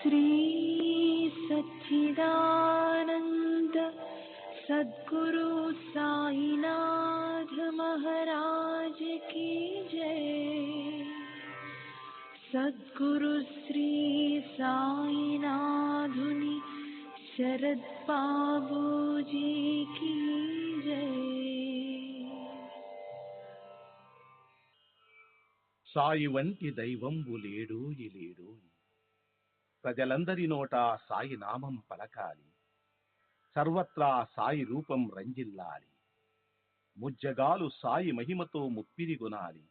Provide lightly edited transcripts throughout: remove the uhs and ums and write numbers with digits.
श्री सच्चिदानंद सद्गुरु साईनाथ महाराज की जय। सद्गुरु श्री साईनाथुनि शरद बाबूजी की जय। సాయి వంటి దైవంబు లేడోయి లేడోయి, ప్రజలందరి నోట సాయి నామం పలకాలి, సర్వత్రా సాయి రూపం రంజిల్లాలి, ముజ్జగాలు సాయి మహిమతో ముప్పిరిగొనాలి.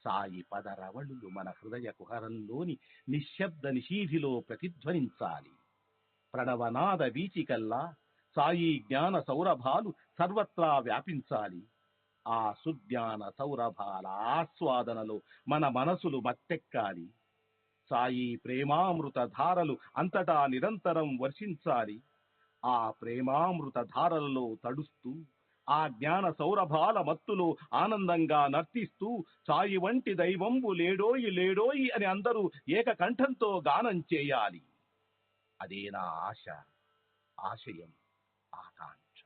సాయి పదరవళులు మన హృదయ కుహరంలోని నిశ్శబ్ద నిశీధిలో ప్రతిధ్వనించాలి. ప్రణవనాద వీచికల్లా సాయి జ్ఞాన సౌరభాలు సర్వత్రా వ్యాపించాలి. ఆ సుజ్ఞాన సౌరభాల ఆస్వాదనలో మన మనసులు మత్తెక్కాలి. సాయి ప్రేమామృత ధారలు అంతటా నిరంతరం వర్షించాలి. ఆ ప్రేమామృత ధారలలో తడుస్తూ, ఆ జ్ఞాన సౌరభాల మత్తులో ఆనందంగా నర్తిస్తూ సాయి వంటి దైవంబు లేడోయి లేడోయి అని అందరూ ఏకకంఠంతో గానం చేయాలి. అదే నా ఆశ, ఆశయం, ఆకాంక్ష.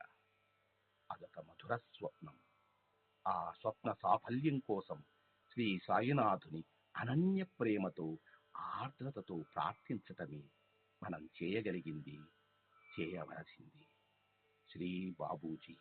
అదొక మధుర స్వప్నం. ఆ స్వప్న సాఫల్యం కోసం శ్రీ సాయినాథుని అనన్య ప్రేమతో, ఆర్ద్రతతో ప్రార్థించటమే మనం చేయగలిగింది, చేయవలసింది. శ్రీ బాబూజీ.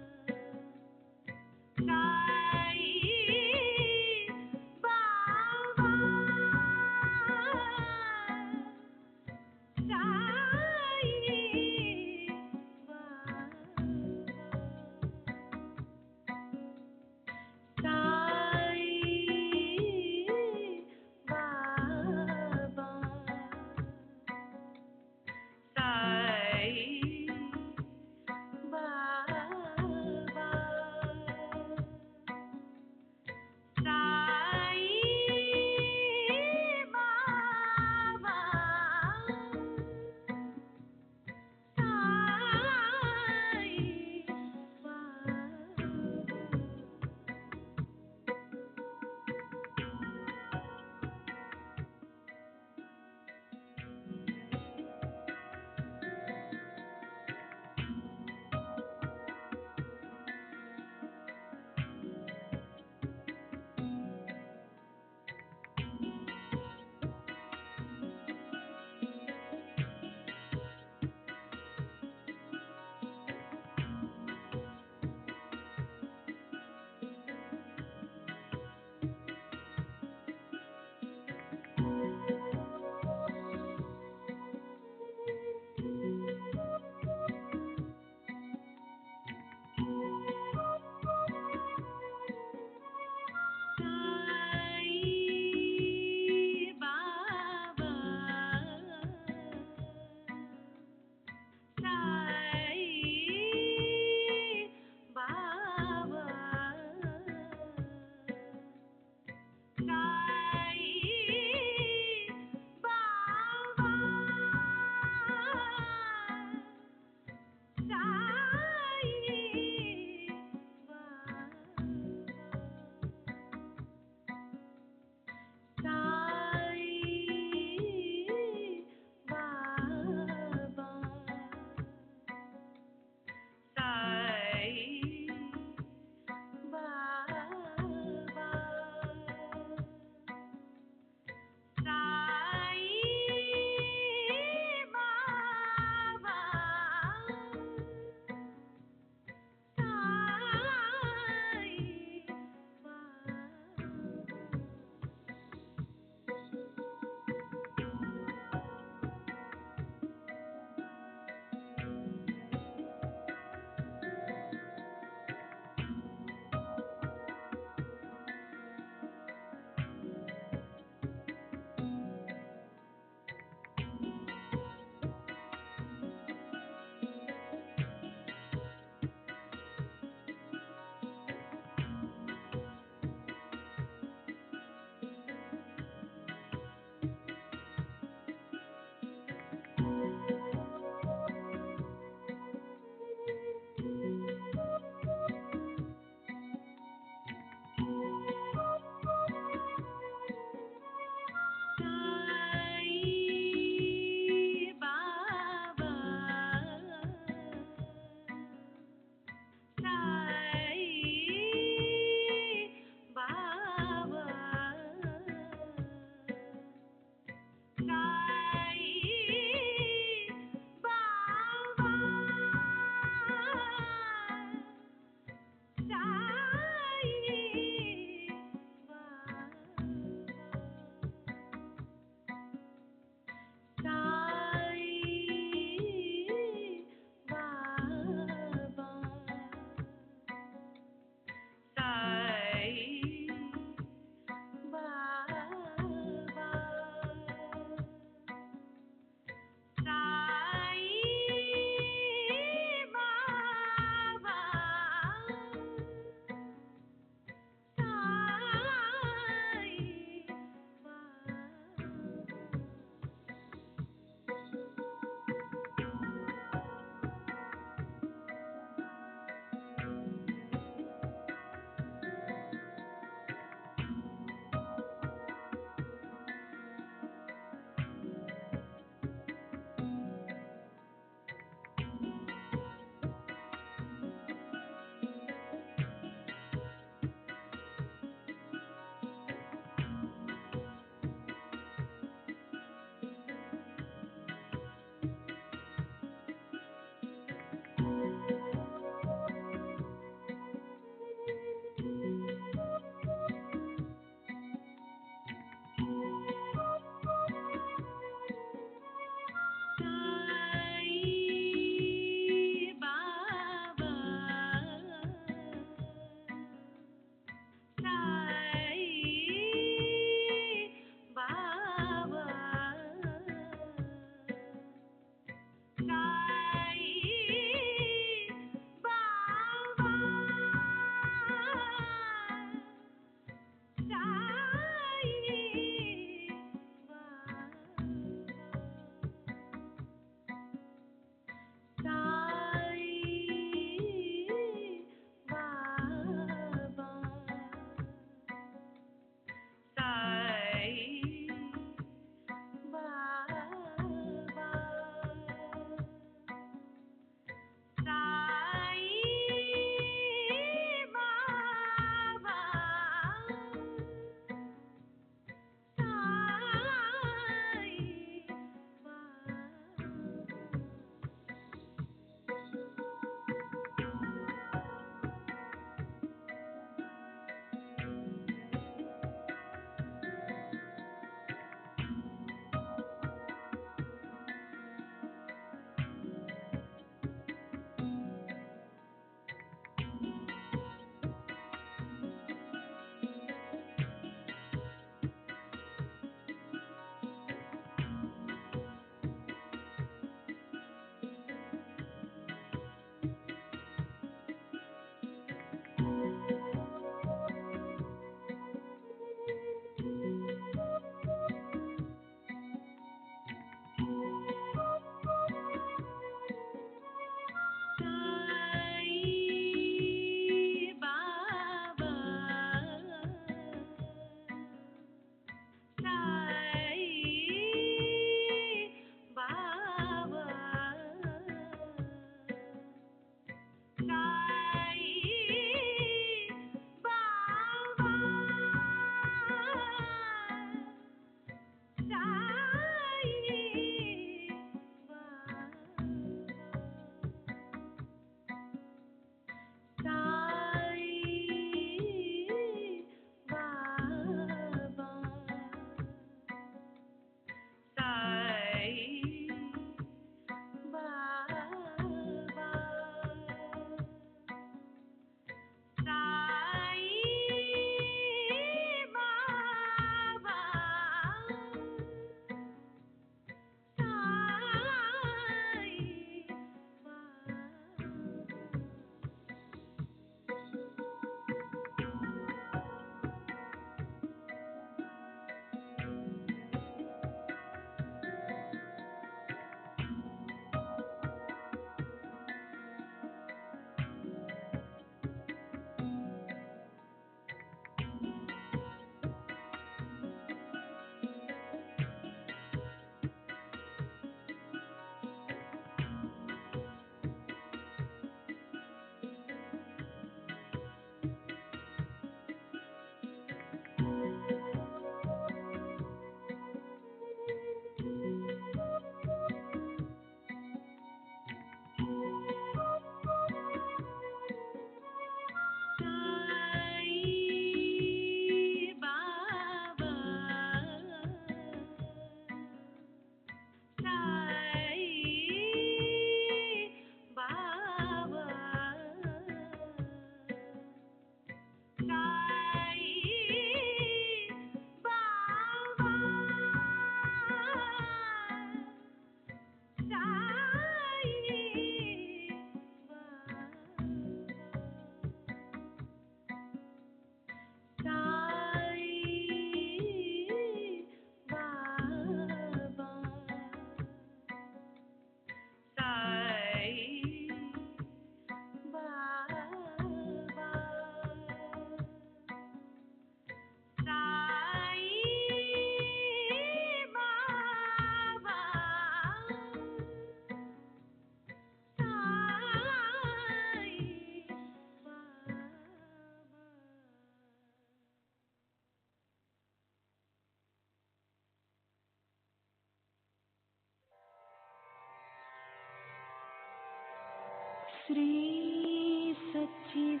श्री सच्चिदानंद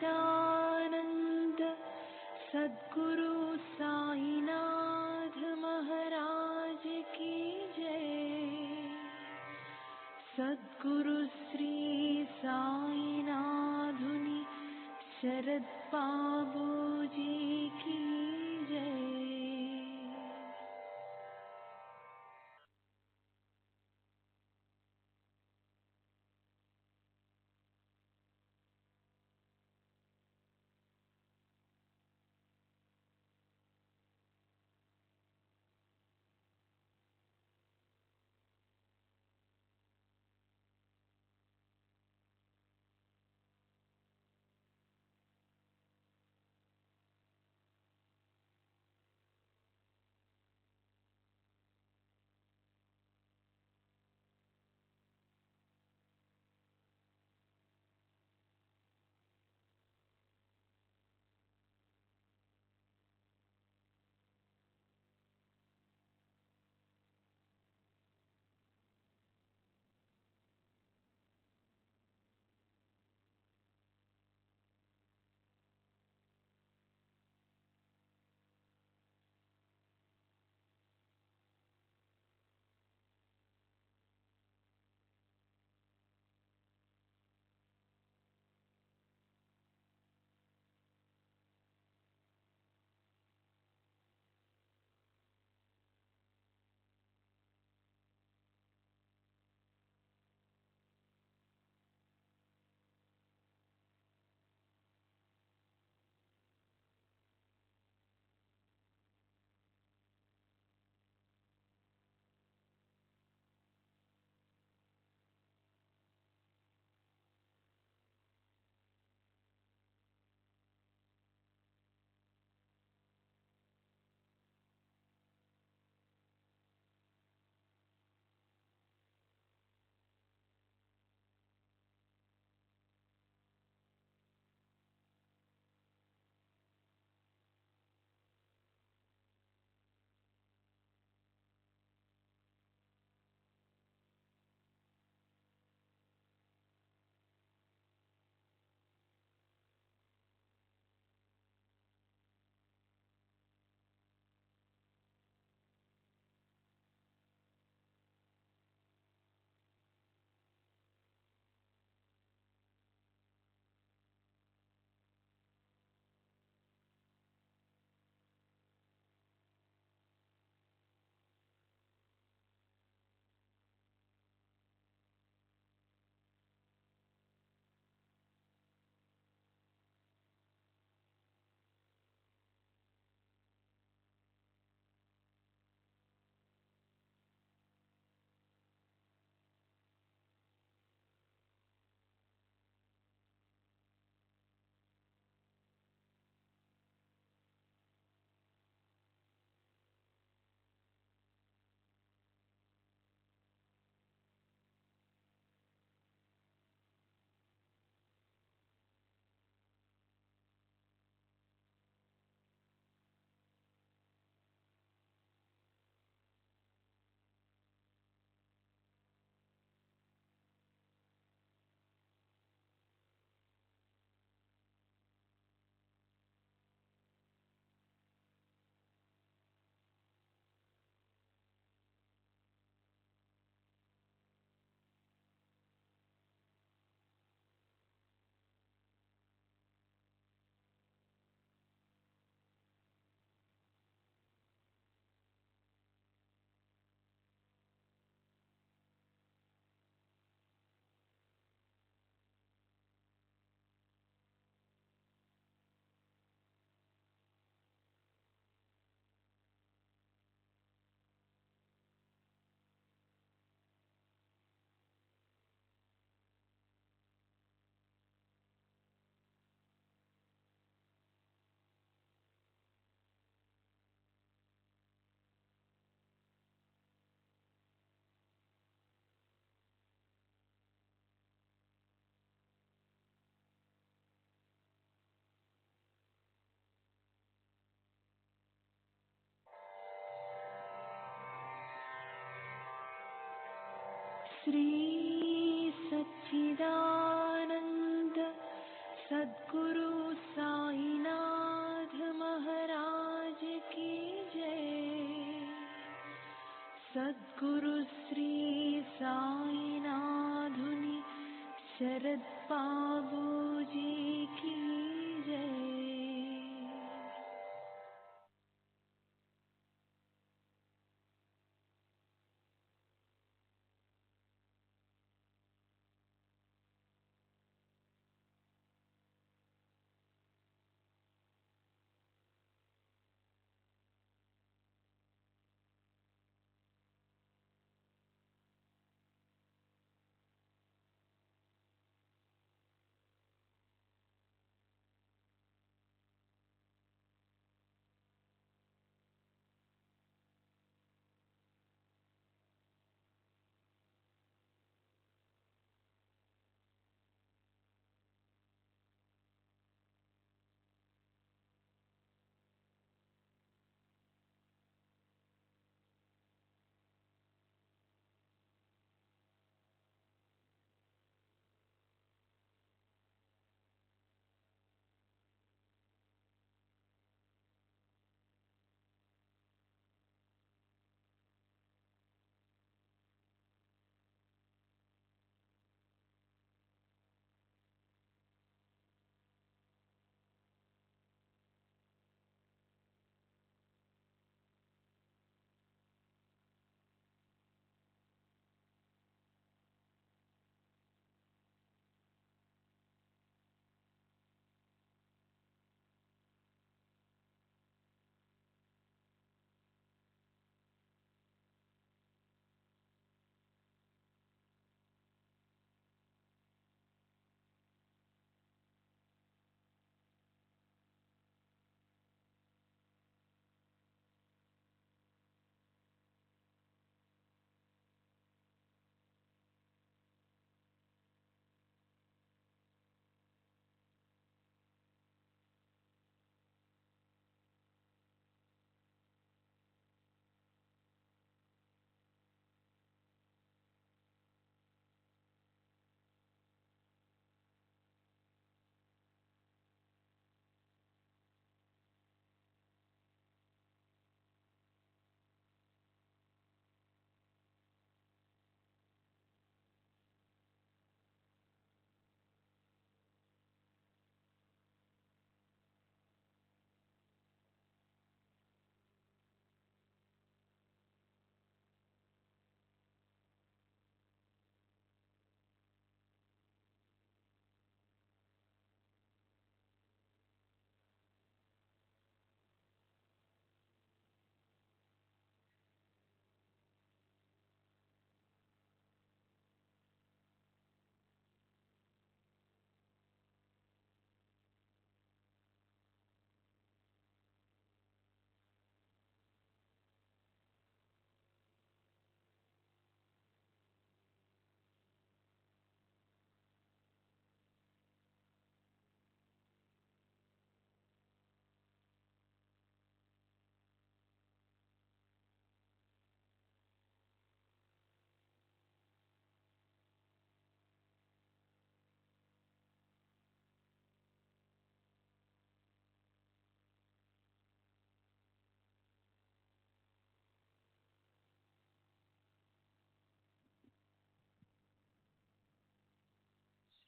सद्गुरु साईनाथ महाराज की जय। सद्गुरु श्री साईनाथुनि शरद बाबू जी की जय। श्री सच्चिदानंद सद्गुरु साईनाथ महाराज की जय। सद्गुरु श्री साईनाथुनि शरद बाबू जी की जय।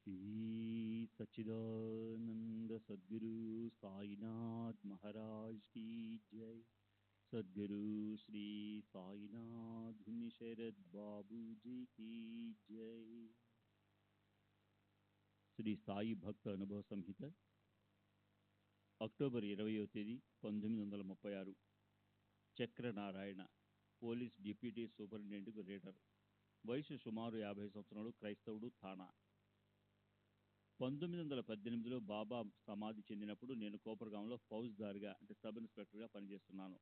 श्री सच्चिदानंद सद्गुरु साईनाथ महाराज की जय। सद्गुरु श्री साईनाथ शरद बाबू जी की जय। శ్రీ సాయి భక్త అనుభవ సంహిత అక్టోబర్ 20వ తేదీ 1936. Chakranarayana, police deputy superintendent reader. వయసు సుమారు 50 సంవత్సరాలు. క్రైస్తవుడు. థానా. 1918లో బాబా సమాధి చెందినప్పుడు నేను కోపర్గాంలో ఫౌజ్దార్గా అంటే సబ్ ఇన్స్పెక్టర్గా పనిచేస్తున్నాను.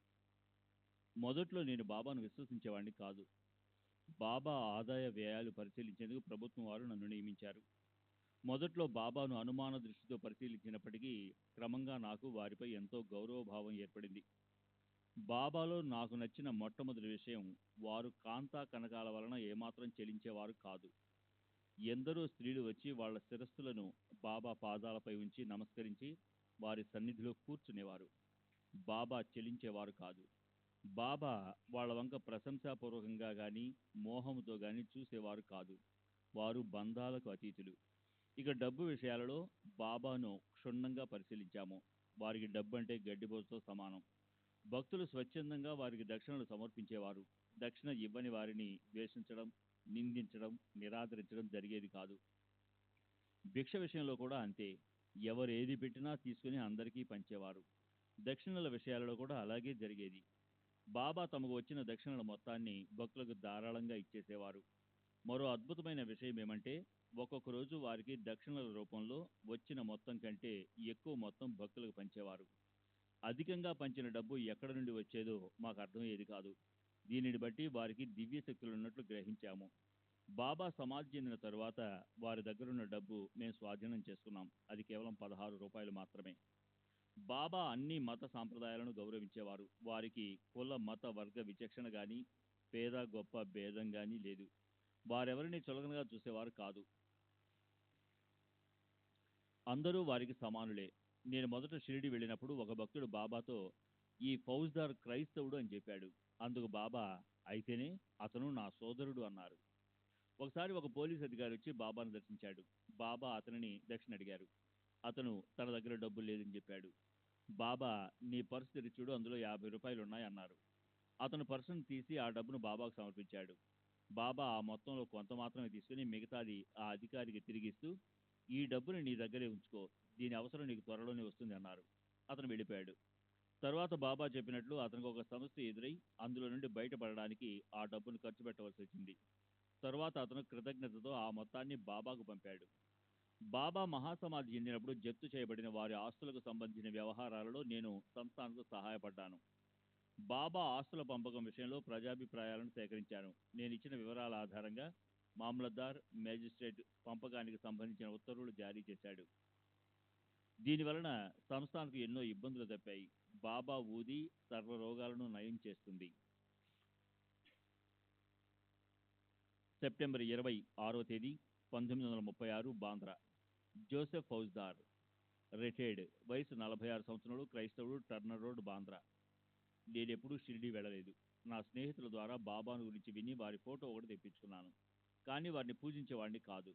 మొదట్లో నేను బాబాను విశ్వసించేవాడిని కాదు. బాబా ఆదాయ వ్యయాలు పరిశీలించేందుకు ప్రభుత్వం వారు నన్ను నియమించారు. మొదట్లో బాబాను అనుమాన దృష్టితో పరిశీలించినప్పటికీ క్రమంగా నాకు వారిపై ఎంతో గౌరవభావం ఏర్పడింది. బాబాలో నాకు నచ్చిన మొట్టమొదటి విషయం, వారు కాంతా కనకాల వలన ఏమాత్రం చెలించేవారు కాదు. ఎందరో స్త్రీలు వచ్చి వాళ్ళ శిరస్సులను బాబా పాదాలపై ఉంచి నమస్కరించి వారి సన్నిధిలో కూర్చునేవారు. బాబా చెలించేవారు కాదు. బాబా వాళ్ళ వంక ప్రశంసాపూర్వకంగా గాని మోహముతో గాని చూసేవారు కాదు. వారు బంధాలకు అతీతులు. ఇక డబ్బు విషయాలలో బాబాను క్షుణ్ణంగా పరిశీలించాము. వారికి డబ్బు అంటే గడ్డిపోసుతో సమానం. భక్తులు స్వచ్ఛందంగా వారికి దక్షిణలు సమర్పించేవారు. దక్షిణ ఇవ్వని వారిని ద్వేషించడం, నిందించడం, నిరాదరించడం జరిగేది కాదు. భిక్ష విషయంలో కూడా అంతే. ఎవరు ఏది పెట్టినా తీసుకుని అందరికీ పంచేవారు. దక్షిణల విషయాలలో కూడా అలాగే జరిగేది. బాబా తమకు వచ్చిన దక్షిణల మొత్తాన్ని భక్తులకు ధారాళంగా ఇచ్చేసేవారు. మరో అద్భుతమైన విషయం ఏమంటే, ఒక్కొక్క రోజు వారికి దక్షిణల రూపంలో వచ్చిన మొత్తం కంటే ఎక్కువ మొత్తం భక్తులకు పంచేవారు. అధికంగా పంచిన డబ్బు ఎక్కడ నుండి వచ్చేదో మాకు అర్థమయ్యేది కాదు. దీనిని బట్టి వారికి దివ్య శక్తులు ఉన్నట్లు గ్రహించాము. బాబా సమాధి చెందిన తరువాత వారి దగ్గరున్న డబ్బు మేము స్వాధీనం చేసుకున్నాం. అది కేవలం 16 రూపాయలు మాత్రమే. బాబా అన్ని మత సాంప్రదాయాలను గౌరవించేవారు. వారికి కుల మత వర్గ విచక్షణ గాని, పేద గొప్ప భేదం గాని లేదు. వారెవరిని చులకనగా చూసేవారు కాదు. అందరూ వారికి సమానులే. నేను మొదట షిరిడి వెళ్ళినప్పుడు ఒక భక్తుడు బాబాతో, ఈ ఫౌజ్దార్ క్రైస్తవుడు అని చెప్పాడు. అందుకు బాబా, అయితేనే అతను నా సోదరుడు అన్నారు. ఒకసారి ఒక పోలీస్ అధికారి వచ్చి బాబాను దర్శించాడు. బాబా అతనిని దక్షిణ అడిగారు. అతను తన దగ్గర డబ్బులు లేదని చెప్పాడు. బాబా, నీ పర్సు తెరిచి చూడు, అందులో 50 రూపాయలు ఉన్నాయి అన్నారు. అతను పర్సును తీసి ఆ డబ్బును బాబాకు సమర్పించాడు. బాబా ఆ మొత్తంలో కొంత మాత్రమే తీసుకుని మిగతాది ఆ అధికారికి తిరిగిస్తూ, ఈ డబ్బుని నీ దగ్గరే ఉంచుకో, దీని అవసరం నీకు త్వరలోనే వస్తుంది అన్నారు. అతను వెళ్ళిపోయాడు. తర్వాత బాబా చెప్పినట్లు అతనికి ఒక సమస్య ఎదురై అందులో నుండి బయటపడడానికి ఆ డబ్బును ఖర్చు పెట్టవలసి వచ్చింది. తరువాత అతను కృతజ్ఞతతో ఆ మొత్తాన్ని బాబాకు పంపాడు. బాబా మహాసమాధి చెందినప్పుడు జప్తు చేయబడిన వారి ఆస్తులకు సంబంధించిన వ్యవహారాలలో నేను సంస్థానకు సహాయపడ్డాను. బాబా ఆస్తుల పంపకం విషయంలో ప్రజాభిప్రాయాలను సేకరించాను. నేను ఇచ్చిన వివరాల ఆధారంగా మామలద్దార్, మేజిస్ట్రేట్ పంపకానికి సంబంధించిన ఉత్తర్వులు జారీ చేశాడు. దీనివలన సంస్థానకు ఎన్నో ఇబ్బందులు తప్పాయి. బాబా ఊది సర్వ రోగాలను నయం చేస్తుంది. సెప్టెంబర్ 26వ తేదీ 1936, బాంద్రా. జోసెఫ్ ఫౌజ్దార్, రిటైర్డ్, వయసు 46 సంవత్సరాలు, క్రైస్తవుడు, టర్నర్ రోడ్, బాంద్రా. నేనెప్పుడూ షిరిడీ వెళ్ళలేదు. నా స్నేహితుల ద్వారా బాబాను గురించి విని వారి ఫోటో ఒకటి తెప్పించుకున్నాను. కానీ వారిని పూజించేవాడిని కాదు.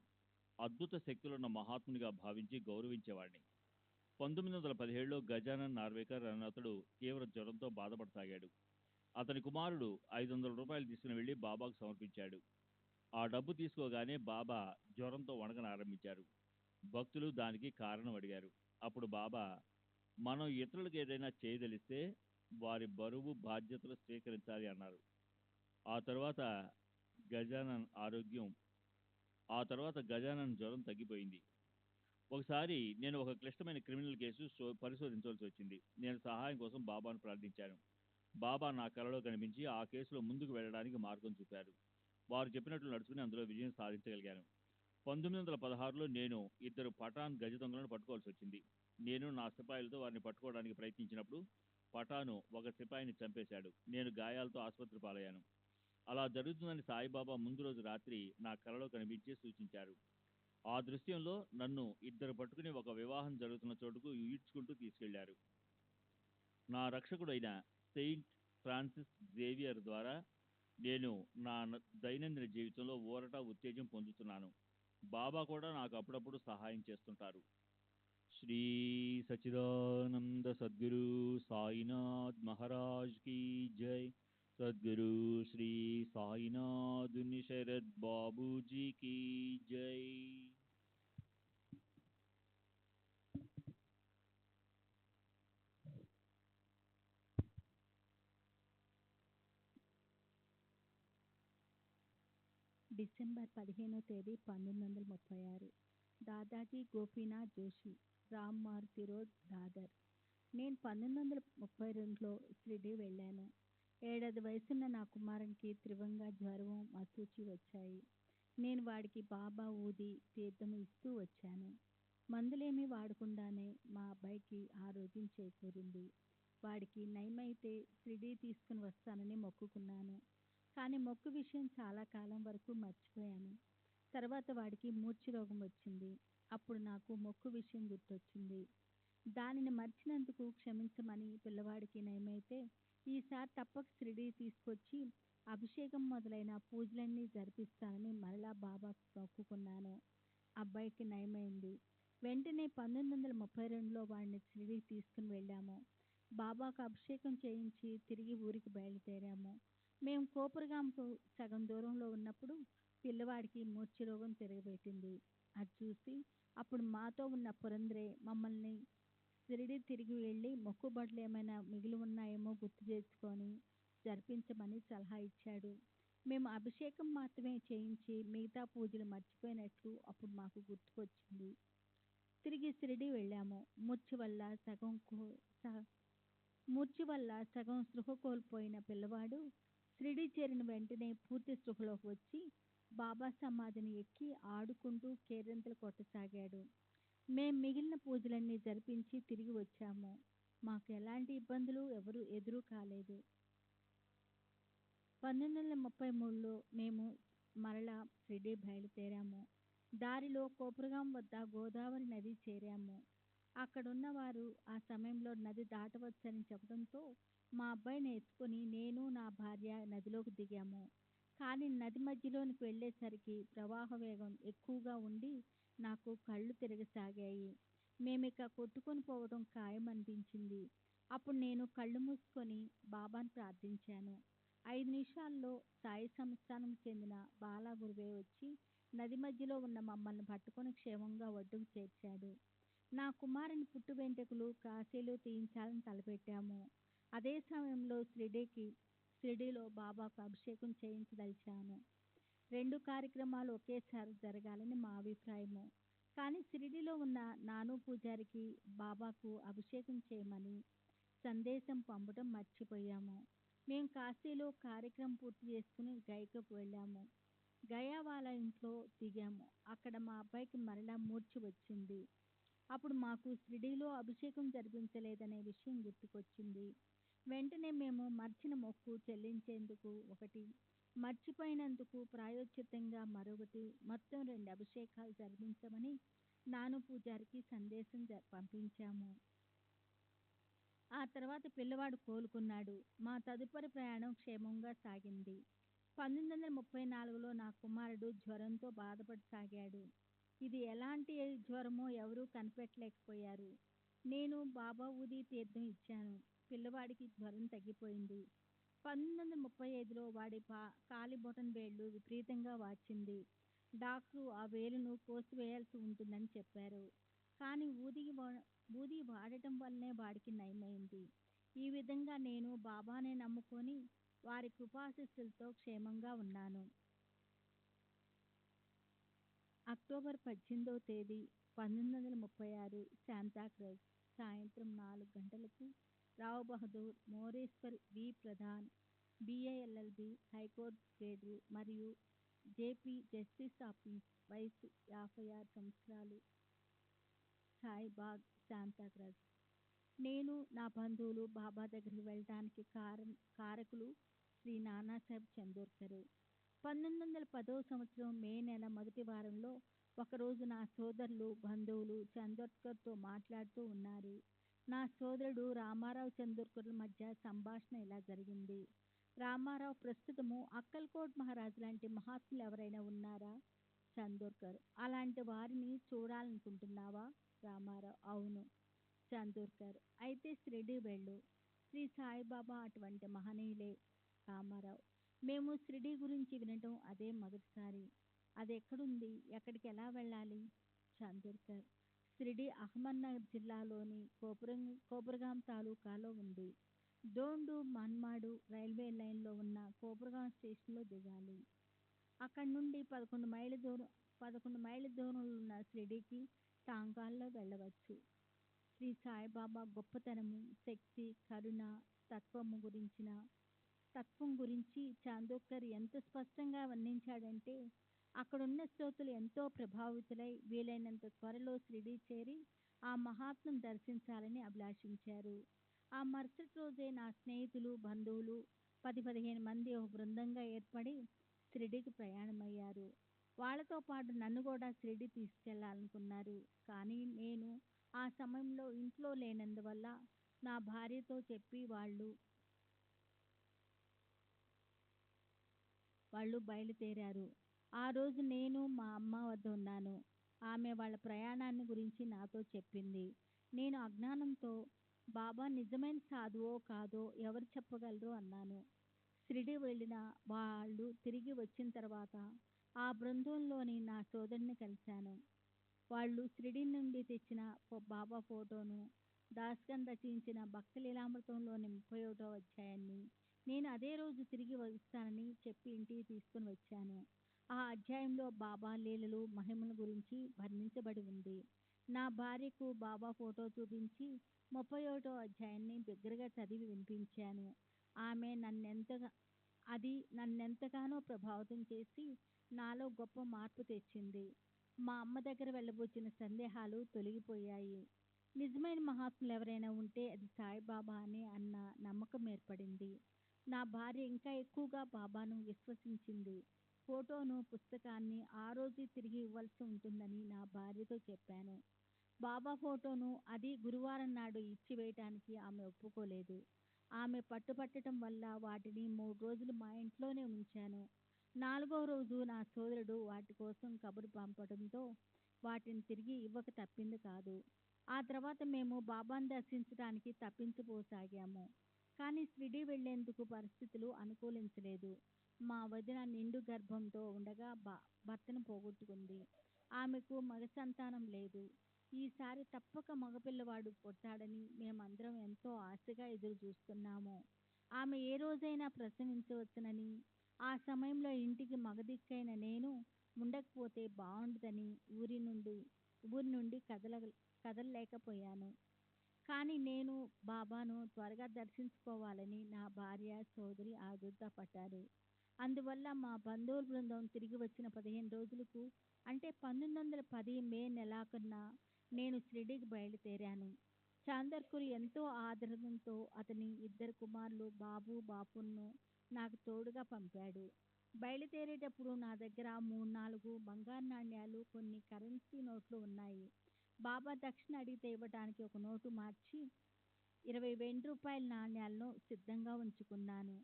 అద్భుత శక్తులున్న మహాత్మునిగా భావించి గౌరవించేవాడిని. 1917లో గజానన్ నార్వేకర్ అనే అతడు తీవ్ర జ్వరంతో బాధపడసాగాడు. అతని కుమారుడు 500 రూపాయలు తీసుకుని వెళ్ళి బాబాకు సమర్పించాడు. ఆ డబ్బు తీసుకోగానే బాబా జ్వరంతో వణకనారంభించారు. భక్తులు దానికి కారణం అడిగారు. అప్పుడు బాబా, మనం ఇతరులకు ఏదైనా చేయదలిస్తే వారి బరువు బాధ్యతలు స్వీకరించాలి అన్నారు. ఆ తర్వాత గజానన్ జ్వరం తగ్గిపోయింది. ఒకసారి నేను ఒక క్లిష్టమైన క్రిమినల్ కేసు పరిశోధించవలసి వచ్చింది. నేను సహాయం కోసం బాబాను ప్రార్థించాను. బాబా నా కలలో కనిపించి ఆ కేసులో ముందుకు వెళ్ళడానికి మార్గం చూపారు. వారు చెప్పినట్లు నడుచుకుని అందులో విజయం సాధించగలిగాను. 1916లో నేను 2 పఠాన్ గజ దొంగలను పట్టుకోవాల్సి వచ్చింది. నేను నా సిపాయిలతో వారిని పట్టుకోవడానికి ప్రయత్నించినప్పుడు పఠాను ఒక సిపాయిని చంపేశాడు. నేను గాయాలతో ఆసుపత్రి పాలయ్యాను. అలా జరుగుతుందని సాయిబాబా ముందు రోజు రాత్రి నా కలలో కనిపించి సూచించారు. ఆ దృశ్యంలో నన్ను 2 పట్టుకుని ఒక వివాహం జరుగుతున్న చోటుకు ఈడ్చుకుంటూ తీసుకెళ్లారు. నా రక్షకుడైన సెయింట్ ఫ్రాన్సిస్ జేవియర్ ద్వారా నేను నా దైనందిన జీవితంలో ఊరట, ఉత్తేజం పొందుతున్నాను. బాబా కూడా నాకు అప్పుడప్పుడు సహాయం చేస్తుంటారు. శ్రీ సచ్చిదానంద సద్గురు సాయినాథ్ మహారాజ్ కీ జై. సద్గురు శ్రీ సాయినాథ్ శరద్ బాబూజీ కీ జై. డిసెంబర్ 15వ తేదీ 1936. దాదాజీ గోపీనాథ్ జోషి, రామ్ మారుతి రోడ్, దాదర్. నేను 1932లో షిరిడి వెళ్ళాను. 7 ఏళ్ల వయసున్న నా కుమారునికి తీవ్రంగా జ్వరం, అసూచి వచ్చాయి. నేను వాడికి బాబా ఊది తీర్థం ఇస్తూ వచ్చాను. మందులేమీ వాడకుండానే మా అబ్బాయికి ఆరోగ్యం చేకూరింది. వాడికి నయమైతే షిరిడీ తీసుకుని వస్తానని మొక్కుకున్నాను. కానీ మొక్కు విషయం చాలా కాలం వరకు మర్చిపోయాను. తర్వాత వాడికి మూర్ఛ రోగం వచ్చింది. అప్పుడు నాకు మొక్కు విషయం గుర్తొచ్చింది. దానిని మర్చినందుకు క్షమించమని పిల్లవాడికి నయమైతే ఈసారి తప్పక షిరిడీ తీసుకొచ్చి అభిషేకం మొదలైన పూజలన్నీ జరిపిస్తానని మరలా బాబాకు మొక్కుకున్నాను. అబ్బాయికి నయమైంది. వెంటనే 1932లో వాడిని షిరిడీ తీసుకుని వెళ్ళాము. బాబాకు అభిషేకం చేయించి తిరిగి ఊరికి బయలుదేరాము. మేము కోపరగాంకు సగం దూరంలో ఉన్నప్పుడు పిల్లవాడికి మూర్ఛ రోగం తిరగబెట్టింది. అది చూసి అప్పుడు మాతో ఉన్న పురంద్రే మమ్మల్ని షిరిడీ తిరిగి వెళ్ళి మొక్కుబడులు ఏమైనా మిగిలి ఉన్నాయేమో గుర్తు చేసుకొని జరిపించమని సలహా ఇచ్చాడు. మేము అభిషేకం మాత్రమే చేయించి మిగతా పూజలు మర్చిపోయినట్లు అప్పుడు మాకు గుర్తుకొచ్చింది. తిరిగి షిరిడీ వెళ్ళాము. మూర్ఛ వల్ల సగం స్పృహ కోల్పోయిన పిల్లవాడు షిరిడీ చేరిన వెంటనే పూర్తి స్పృహలోకి వచ్చి బాబా సమాధిని ఎక్కి ఆడుకుంటూ కేరింతలు కొట్టసాగాడు. మేం మిగిలిన పూజలన్నీ జరిపించి తిరిగి వచ్చాము. మాకు ఎలాంటి ఇబ్బందులు ఎదురు కాలేదు. 1933లో మేము మరలా షిరిడీ బయలుదేరాము. దారిలో కోపరగాం వద్ద గోదావరి నది చేరాము. అక్కడున్న వారు ఆ సమయంలో నది దాటవచ్చని చెప్పడంతో మా అబ్బాయిని ఎత్తుకొని నేను నా భార్య నదిలోకి దిగాము. కానీ నది మధ్యలోనికి వెళ్ళేసరికి ప్రవాహ వేగం ఎక్కువగా ఉండి నాకు కళ్ళు తిరగసాగాయి. మేమిక కొట్టుకొని పోవడం ఖాయమనిపించింది. అప్పుడు నేను కళ్ళు మూసుకొని బాబాను ప్రార్థించాను. 5 నిమిషాల్లో సాయి సంస్థానంకు చెందిన బాలా గురువే వచ్చి నది మధ్యలో ఉన్న మమ్మల్ని పట్టుకొని క్షేమంగా ఒడ్డుకు చేర్చాడు. నా కుమారుని పుట్టు వెంట్రుకలు కాశీలో తీయించాలని తలపెట్టాము. అదే సమయంలో షిరిడీలో బాబాకు అభిషేకం చేయించదలిచాను. 2 కార్యక్రమాలు ఒకేసారి జరగాలని మా అభిప్రాయము. కానీ షిరిడీలో ఉన్న నాను పూజారికి బాబాకు అభిషేకం చేయమని సందేశం పంపడం మర్చిపోయాము. మేము కాశీలో కార్యక్రమం పూర్తి చేసుకుని గయకు వెళ్ళాము. గయా వాళ్ళ ఇంట్లో దిగాము. అక్కడ మా అబ్బాయికి మరలా మూర్ఛ వచ్చింది. అప్పుడు మాకు షిరిడీలో అభిషేకం జరిపించలేదనే విషయం గుర్తుకొచ్చింది. వెంటనే మేము మర్చిన మొక్కు చెల్లించేందుకు ఒకటి, మర్చిపోయినందుకు ప్రాయోచితంగా మరొకటి, మొత్తం 2 అభిషేకాలు జరిపించమని నాను పూజారికి సందేశం పంపించాము. ఆ తర్వాత పిల్లవాడు కోలుకున్నాడు. మా తదుపరి ప్రయాణం క్షేమంగా సాగింది. 1934లో నా కుమారుడు జ్వరంతో బాధపడసాగాడు. ఇది ఎలాంటి జ్వరమో ఎవరూ కనిపెట్టలేకపోయారు. నేను బాబా ఊది తీర్థం ఇచ్చాను. పిల్లవాడికి జ్వరం తగ్గిపోయింది. 1935లో వాడి కాలి బొటన వేళ్ళు విపరీతంగా వాచింది. డాక్టరు ఆ వేలును కోసివేయాల్సి ఉంటుందని చెప్పారు. కానీ ఊది వాడటం వల్లనే వాడికి నయమైంది. ఈ విధంగా నేను బాబానే నమ్ముకొని వారి కృపాశీస్సులతో క్షేమంగా ఉన్నాను. అక్టోబర్ 18వ తేదీ 1936 శాంతాక్రజ్ సాయంత్రం 4 గంటలకు రావ్ బహదూర్, మోరేశ్వర్ వి. ప్రధాన్, బిఏఎల్ఎల్బి హైకోర్టు గ్రేడరు మరియు జేపీ జస్టిస్ ఆఫీస్, వయసు 56 సంవత్సరాలు, సాయిబాగ్, శాంతాక్రజ్. నేను నా బంధువులు బాబా దగ్గరికి వెళ్ళడానికి కారకులు శ్రీ నానాసాహెబ్ చందోర్కర్. 1910వ సంవత్సరం మే నెల మొదటి వారంలో ఒకరోజు నా సోదరులు బంధువులు చందోర్కర్తో మాట్లాడుతూ ఉన్నారు. నా సోదరుడు రామారావు చందోర్కర్ల మధ్య సంభాషణ ఇలా జరిగింది. రామారావు: ప్రస్తుతము అక్కల్కోట్ మహారాజు లాంటి మహాత్ములు ఎవరైనా ఉన్నారా? చందోర్కర్: అలాంటి వారిని చూడాలనుకుంటున్నావా? రామారావు: అవును. చందోర్కర్: అయితే షిరిడీ వెళ్ళు. శ్రీ సాయిబాబా అటువంటి మహనీయులే. రామారావు: మేము షిరిడీ గురించి వినటం అదే మొదటిసారి. అది ఎక్కడుంది? ఎక్కడికి ఎలా వెళ్ళాలి? చందోర్కర్: షిరిడీ అహ్మద్నగర్ జిల్లాలోని కోపరగాం తాలూకాలో ఉంది. డోండు మన్మాడు రైల్వే లైన్లో ఉన్న కోపరగాం స్టేషన్లో దిగాలి. అక్కడి నుండి 11 మైళ్ళ దూరంలో ఉన్న షిరిడీకి టాంగాల్లో వెళ్ళవచ్చు. శ్రీ సాయిబాబా గొప్పతనము, శక్తి, కరుణ, తత్వం గురించి చందోర్కర్ ఎంత స్పష్టంగా వర్ణించాడంటే అక్కడున్న శ్రోతలు ఎంతో ప్రభావితులై వీలైనంత త్వరలో షిరిడీ చేరి ఆ మహాత్మును దర్శించాలని అభిలాషించారు. ఆ మరుసటి రోజే నా స్నేహితులు, బంధువులు 10-15 మంది ఒక బృందంగా ఏర్పడి షిరిడీకి ప్రయాణమయ్యారు. వాళ్ళతో పాటు నన్ను కూడా షిరిడీ తీసుకెళ్లాలనుకున్నారు. కానీ నేను ఆ సమయంలో ఇంట్లో లేనందువల్ల నా భార్యతో చెప్పి వాళ్ళు బయలుదేరారు. ఆ రోజు నేను మా అమ్మ వద్ద ఉన్నాను. ఆమె వాళ్ళ ప్రయాణాన్ని గురించి నాతో చెప్పింది. నేను అజ్ఞానంతో బాబా నిజమైన సాధువో కాదో ఎవరు చెప్పగలరు అన్నాను. షిరిడీ వెళ్ళిన వాళ్ళు తిరిగి వచ్చిన తర్వాత ఆ బృందంలోని నా సోదరుని కలిశాను. వాళ్ళు షిరిడీ నుండి తెచ్చిన బాబా ఫోటోను, దాస్గన్ రచించిన భక్త లీలామృతంలోని 31వ అధ్యాయాన్ని నేను అదే రోజు తిరిగి వస్తానని చెప్పి ఇంటికి తీసుకుని వచ్చాను. ఆ అధ్యాయంలో బాబా లీలలు, మహిమల గురించి వర్ణించబడి ఉంది. నా భార్యకు బాబా ఫోటో చూపించి 31వ అధ్యాయాన్ని బిగ్గరగా చదివి వినిపించాను. ఆమె నన్నెంతగానో ప్రభావితం చేసి నాలో గొప్ప మార్పు తెచ్చింది. మా అమ్మ దగ్గర వెళ్ళబుచ్చిన సందేహాలు తొలగిపోయాయి. నిజమైన మహాత్ములు ఎవరైనా ఉంటే అది సాయిబాబా అని అన్న నమ్మకం ఏర్పడింది. నా భార్య ఇంకా ఎక్కువగా బాబాను విశ్వసించింది. ఫోటోను, పుస్తకాన్ని ఆ రోజు తిరిగి ఇవ్వాల్సి ఉంటుందని నా భార్యతో చెప్పాను. బాబా ఫోటోను అది గురువారం నాడు ఇచ్చివేయటానికి ఆమె ఒప్పుకోలేదు. ఆమె పట్టుపట్టడం వల్ల వాటిని 3 రోజులు మా ఇంట్లోనే ఉంచాను. 4వ రోజు నా సోదరుడు వాటి కోసం కబురు పంపడంతో వాటిని తిరిగి ఇవ్వక తప్పింది కాదు. ఆ తర్వాత మేము బాబాను దర్శించడానికి తప్పించిపోసాగాము. కానీ షిరిడీ వెళ్లేందుకు పరిస్థితులు అనుకూలించలేదు. మా వదిన నిండు గర్భంతో ఉండగా భర్తను పోగొట్టుకుంది. ఆమెకు మగ సంతానం లేదు. ఈసారి తప్పక మగపిల్లవాడు పుడతాడని మేమందరం ఎంతో ఆశగా ఎదురు చూస్తున్నాము. ఆమె ఏ రోజైనా ప్రసవించవచ్చునని, ఆ సమయంలో ఇంటికి మగదిక్కైన నేను ఉండకపోతే బాగుండదని ఊరి నుండి కదలలేకపోయాను. కానీ నేను బాబాను త్వరగా దర్శించుకోవాలని నా భార్య, సోదరి ఆదుర్దా పడ్డారు. అందువల్ల మా బంధువుల బృందం తిరిగి వచ్చిన 15 రోజులకు, అంటే 1910 మే నెలాఖరున నేను షిరిడీకి బయలుదేరాను. చాందర్కూర్ ఎంతో ఆదరంతో అతని 2 కుమారులు బాబు, బాపును నాకు తోడుగా పంపాడు. బయలుదేరేటప్పుడు నా దగ్గర 3-4 బంగారు నాణ్యాలు, కొన్ని కరెన్సీ నోట్లు ఉన్నాయి. బాబా దక్షిణ అడిగితే ఇవ్వటానికి ఒక నోటు మార్చి 20 వెండి రూపాయల నాణ్యాలను సిద్ధంగా ఉంచుకున్నాను.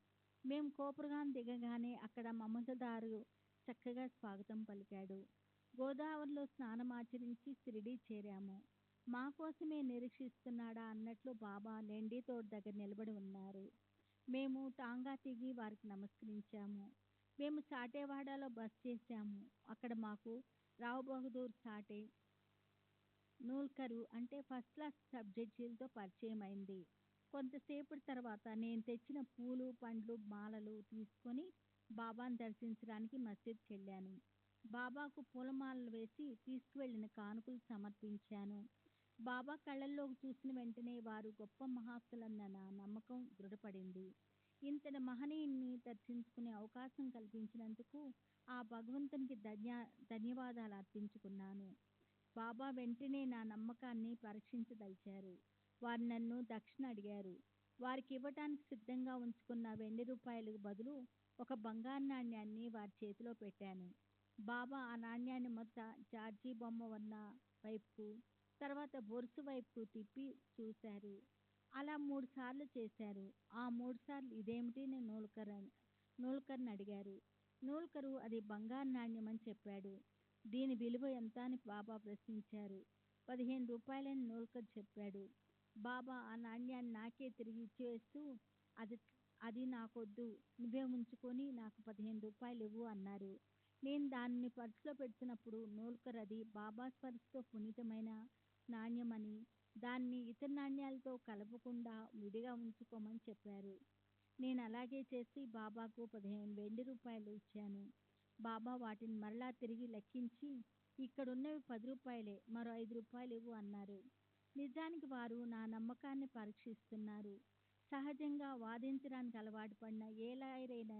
మేము కోపురగాం దిగగానే అక్కడ మమతదారు చక్కగా స్వాగతం పలికాడు. గోదావరిలో స్నానమాచరించి షిరిడీ చేరాము. మా కోసమే నిరీక్షిస్తున్నాడా అన్నట్లు బాబా లెండి తోట దగ్గర నిలబడి ఉన్నారు. మేము టాంగా దిగి వారికి నమస్కరించాము. మేము సాటేవాడలో బస చేశాము. అక్కడ మాకు రావ్ బహదూర్ సాటే, నూల్కరు అంటే ఫస్ట్ క్లాస్ సబ్జడ్జీలతో పరిచయం అయింది. కొంతసేపటి తర్వాత నేను తెచ్చిన పూలు, పండ్లు, మాలలు తీసుకొని బాబాను దర్శించడానికి మసీద్కి వెళ్ళాను. బాబాకు పూలమాలలు వేసి తీసుకువెళ్ళిన కానుకలు సమర్పించాను. బాబా కళ్ళల్లోకి చూసిన వెంటనే వారు గొప్ప మహాత్ములన్న నా నమ్మకం దృఢపడింది. ఇంతటి మహనీయుని దర్శించుకునే అవకాశం కల్పించినందుకు ఆ భగవంతునికి ధన్యవాదాలు అర్పించుకున్నాను. బాబా వెంటనే నా నమ్మకాన్ని పరీక్షించదలిచారు. వారు నన్ను దక్షిణ అడిగారు. వారికి ఇవ్వటానికి సిద్ధంగా ఉంచుకున్న వెండి రూపాయలకు బదులు ఒక బంగారు నాణ్యాన్ని వారి చేతిలో పెట్టాను. బాబా ఆ నాణ్యాన్ని మొదట జార్జి బొమ్మ ఉన్న వైపుకు, తర్వాత బొరుసు వైపుకు తిప్పి చూశారు. అలా 3 సార్లు చేశారు. ఆ 3 సార్లు ఇదేమిటి నూల్కర్ని అడిగారు. నూల్కరు అది బంగారు నాణ్యం అని చెప్పాడు. దీని విలువ ఎంత అని బాబా ప్రశ్నించారు. 15 రూపాయలని నూల్కర్ చెప్పాడు. బాబా ఆ నాణ్యాన్ని నాకే తిరిగి ఇచ్చివేస్తూ అది నాకొద్దు, నువ్వే ఉంచుకొని నాకు 15 రూపాయలు ఇవ్వు అన్నారు. నేను దానిని పర్సులో పెడుతున్నప్పుడు నూల్కర్ అది బాబా స్పర్శతో పునీతమైన నాణ్యమని, దాన్ని ఇతర నాణ్యాలతో కలపకుండా విడిగా ఉంచుకోమని చెప్పారు. నేను అలాగే చేసి బాబాకు 15 వెండి రూపాయలు ఇచ్చాను. బాబా వాటిని మరలా తిరిగి లెక్కించి, ఇక్కడున్నవి 10 రూపాయలే, మరో 5 రూపాయలు ఇవ్వు అన్నారు. నిజానికి వారు నా నమ్మకాన్ని పరీక్షిస్తున్నారు. సహజంగా వాదించడానికి అలవాటు పడిన ఏ లాయర్ అయినా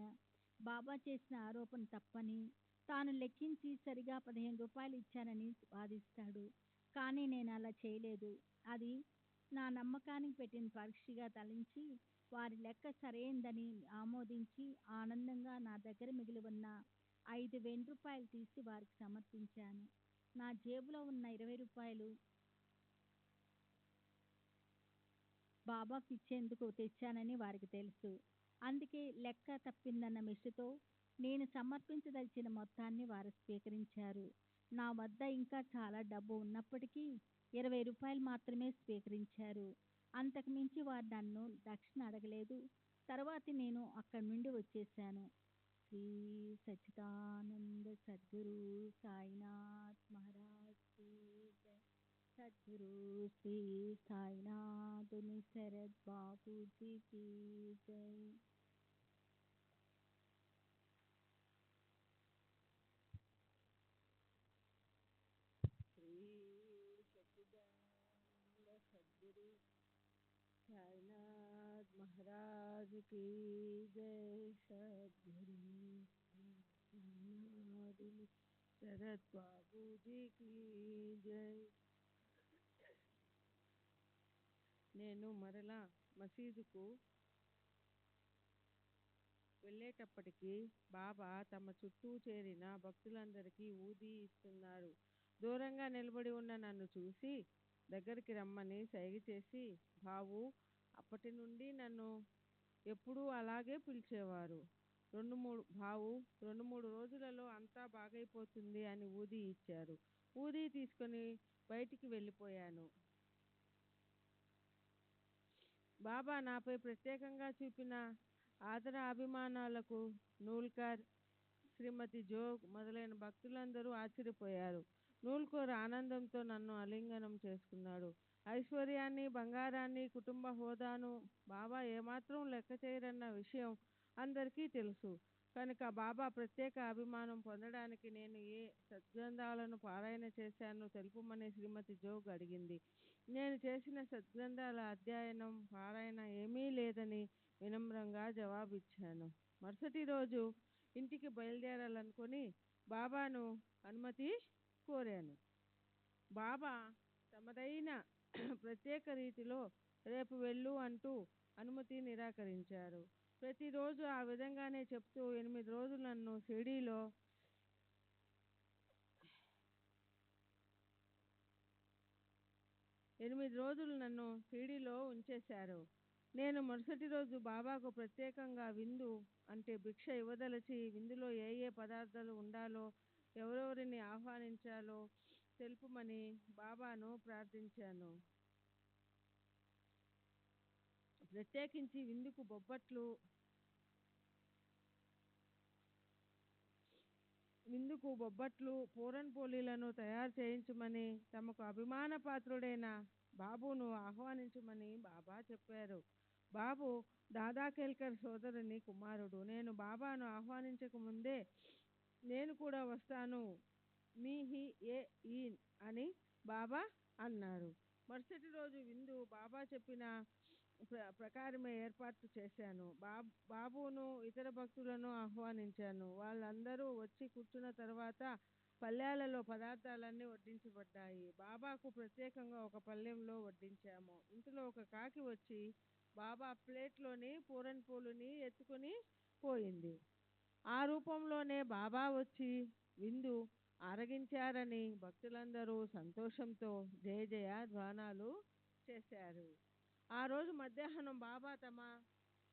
బాబా చేసిన ఆరోపణ తప్పని, తాను లెక్కించి సరిగా 15 రూపాయలు ఇచ్చానని వాదిస్తాడు. కానీ నేను అలా చేయలేదు. అది నా నమ్మకానికి పెట్టిన పరీక్షగా తలంచి వారి లెక్క సరైందని ఆమోదించి ఆనందంగా నా దగ్గర మిగిలి ఉన్న 5,000 రూపాయలు తీసి వారికి సమర్పించాను. నా జేబులో ఉన్న 20 రూపాయలు బాబాకి ఇచ్చేందుకు తెచ్చానని వారికి తెలుసు. అందుకే లెక్క తప్పిందన్న మెస్సుతో నేను సమర్పించదలిచిన మొత్తాన్ని వారు స్వీకరించారు. నా వద్ద ఇంకా చాలా డబ్బు ఉన్నప్పటికీ 20 రూపాయలు మాత్రమే స్వీకరించారు. అంతకు మించి వారు నన్ను దక్షిణ అడగలేదు. తర్వాతి నేను అక్కడి నుండి వచ్చేశాను. శ్రీ సచ్చిదానంద సద్గురు సాయినాథ్ మహారాజ్ కీ జై. సద్గురు శ్రీ సాయినాథుని శరత్ బాబూజీ కీ జై. శ్రీ సచ్చిదానంద సద్గురు సాయినాథ్ మహారాజ్ కీ జై. సద్గురు శ్రీ సాయినాథుని శరత్ బాబూజీ కీ జై. నేను మరలా మసీదుకు వెళ్ళేటప్పటికి బాబా తమ చుట్టూ చేరిన భక్తులందరికీ ఊది ఇస్తున్నారు. దూరంగా నిలబడి ఉన్న నన్ను చూసి దగ్గరికి రమ్మని సైగ చేసి బావు అప్పటి నుండి నన్ను ఎప్పుడూ అలాగే పిలిచేవారు. 2-3 రోజులలో అంతా బాగైపోతుంది అని ఊది ఇచ్చారు. ఊది తీసుకొని బయటికి వెళ్ళిపోయాను. బాబా నాపై ప్రత్యేకంగా చూపిన ఆదర అభిమానాలకు నూల్కర్, శ్రీమతి జోగ్ మొదలైన భక్తులందరూ ఆశ్చర్యపోయారు. నూల్కర్ ఆనందంతో నన్ను ఆలింగనం చేసుకున్నాడు. ఐశ్వర్యాన్ని, బంగారాన్ని, కుటుంబ హోదాను బాబా ఏమాత్రం లెక్క చేయరన్న విషయం అందరికీ తెలుసు. కనుక బాబా ప్రత్యేక అభిమానం పొందడానికి నేను ఏ సద్గ్రంథాలను పారాయణ చేశానో తెలుపమని శ్రీమతి జోగ్ అడిగింది. నేను చేసిన సద్గ్రంథాల అధ్యయనం, పారాయణ ఏమీ లేదని వినమ్రంగా జవాబిచ్చాను. మరుసటి రోజు ఇంటికి బయలుదేరాలనుకొని బాబాను అనుమతి కోరాను. బాబా తమదైన ప్రత్యేక రీతిలో రేపు వెళ్ళు అంటూ అనుమతి నిరాకరించారు. ప్రతిరోజు ఆ విధంగానే చెప్తూ 8 రోజులు నన్ను షిరిడీలో ఉంచేశారు. నేను మరుసటి రోజు బాబాకు ప్రత్యేకంగా విందు అంటే భిక్ష ఇవ్వదలచి విందులో ఏ ఏ పదార్థాలు ఉండాలో, ఎవరెవరిని ఆహ్వానించాలో తెలుపమని బాబాను ప్రార్థించాను. ప్రత్యేకించి విందుకు బొబ్బట్లు, పూరన్ పోలీలను తయారు చేయించమని, తమకు అభిమాన పాత్రుడైన బాబును ఆహ్వానించమని బాబా చెప్పారు. బాబు దాదా కేల్కర్ సోదరుని కుమారుడు. నేను బాబాను ఆహ్వానించక ముందే నేను కూడా వస్తాను మీ హి ఏ ఈన్ అని బాబా అన్నారు. మరుసటి రోజు విందు బాబా చెప్పిన ప్రకారమే ఏర్పాట్లు చేశాను. బాబును, ఇతర భక్తులను ఆహ్వానించాను. వాళ్ళందరూ వచ్చి కూర్చున్న తర్వాత పళ్ళెలలో పదార్థాలన్నీ వడ్డించబడ్డాయి. బాబాకు ప్రత్యేకంగా ఒక పళ్ళెంలో వడ్డించాము. ఇంతలో ఒక కాకి వచ్చి బాబా ప్లేట్లోని పూరన్ పూలుని ఎత్తుకొని పోయింది. ఆ రూపంలోనే బాబా వచ్చి విందు ఆరగించారని భక్తులందరూ సంతోషంతో జయ జయ ధ్వానాలు చేశారు. ఆ రోజు మధ్యాహ్నం బాబా తమ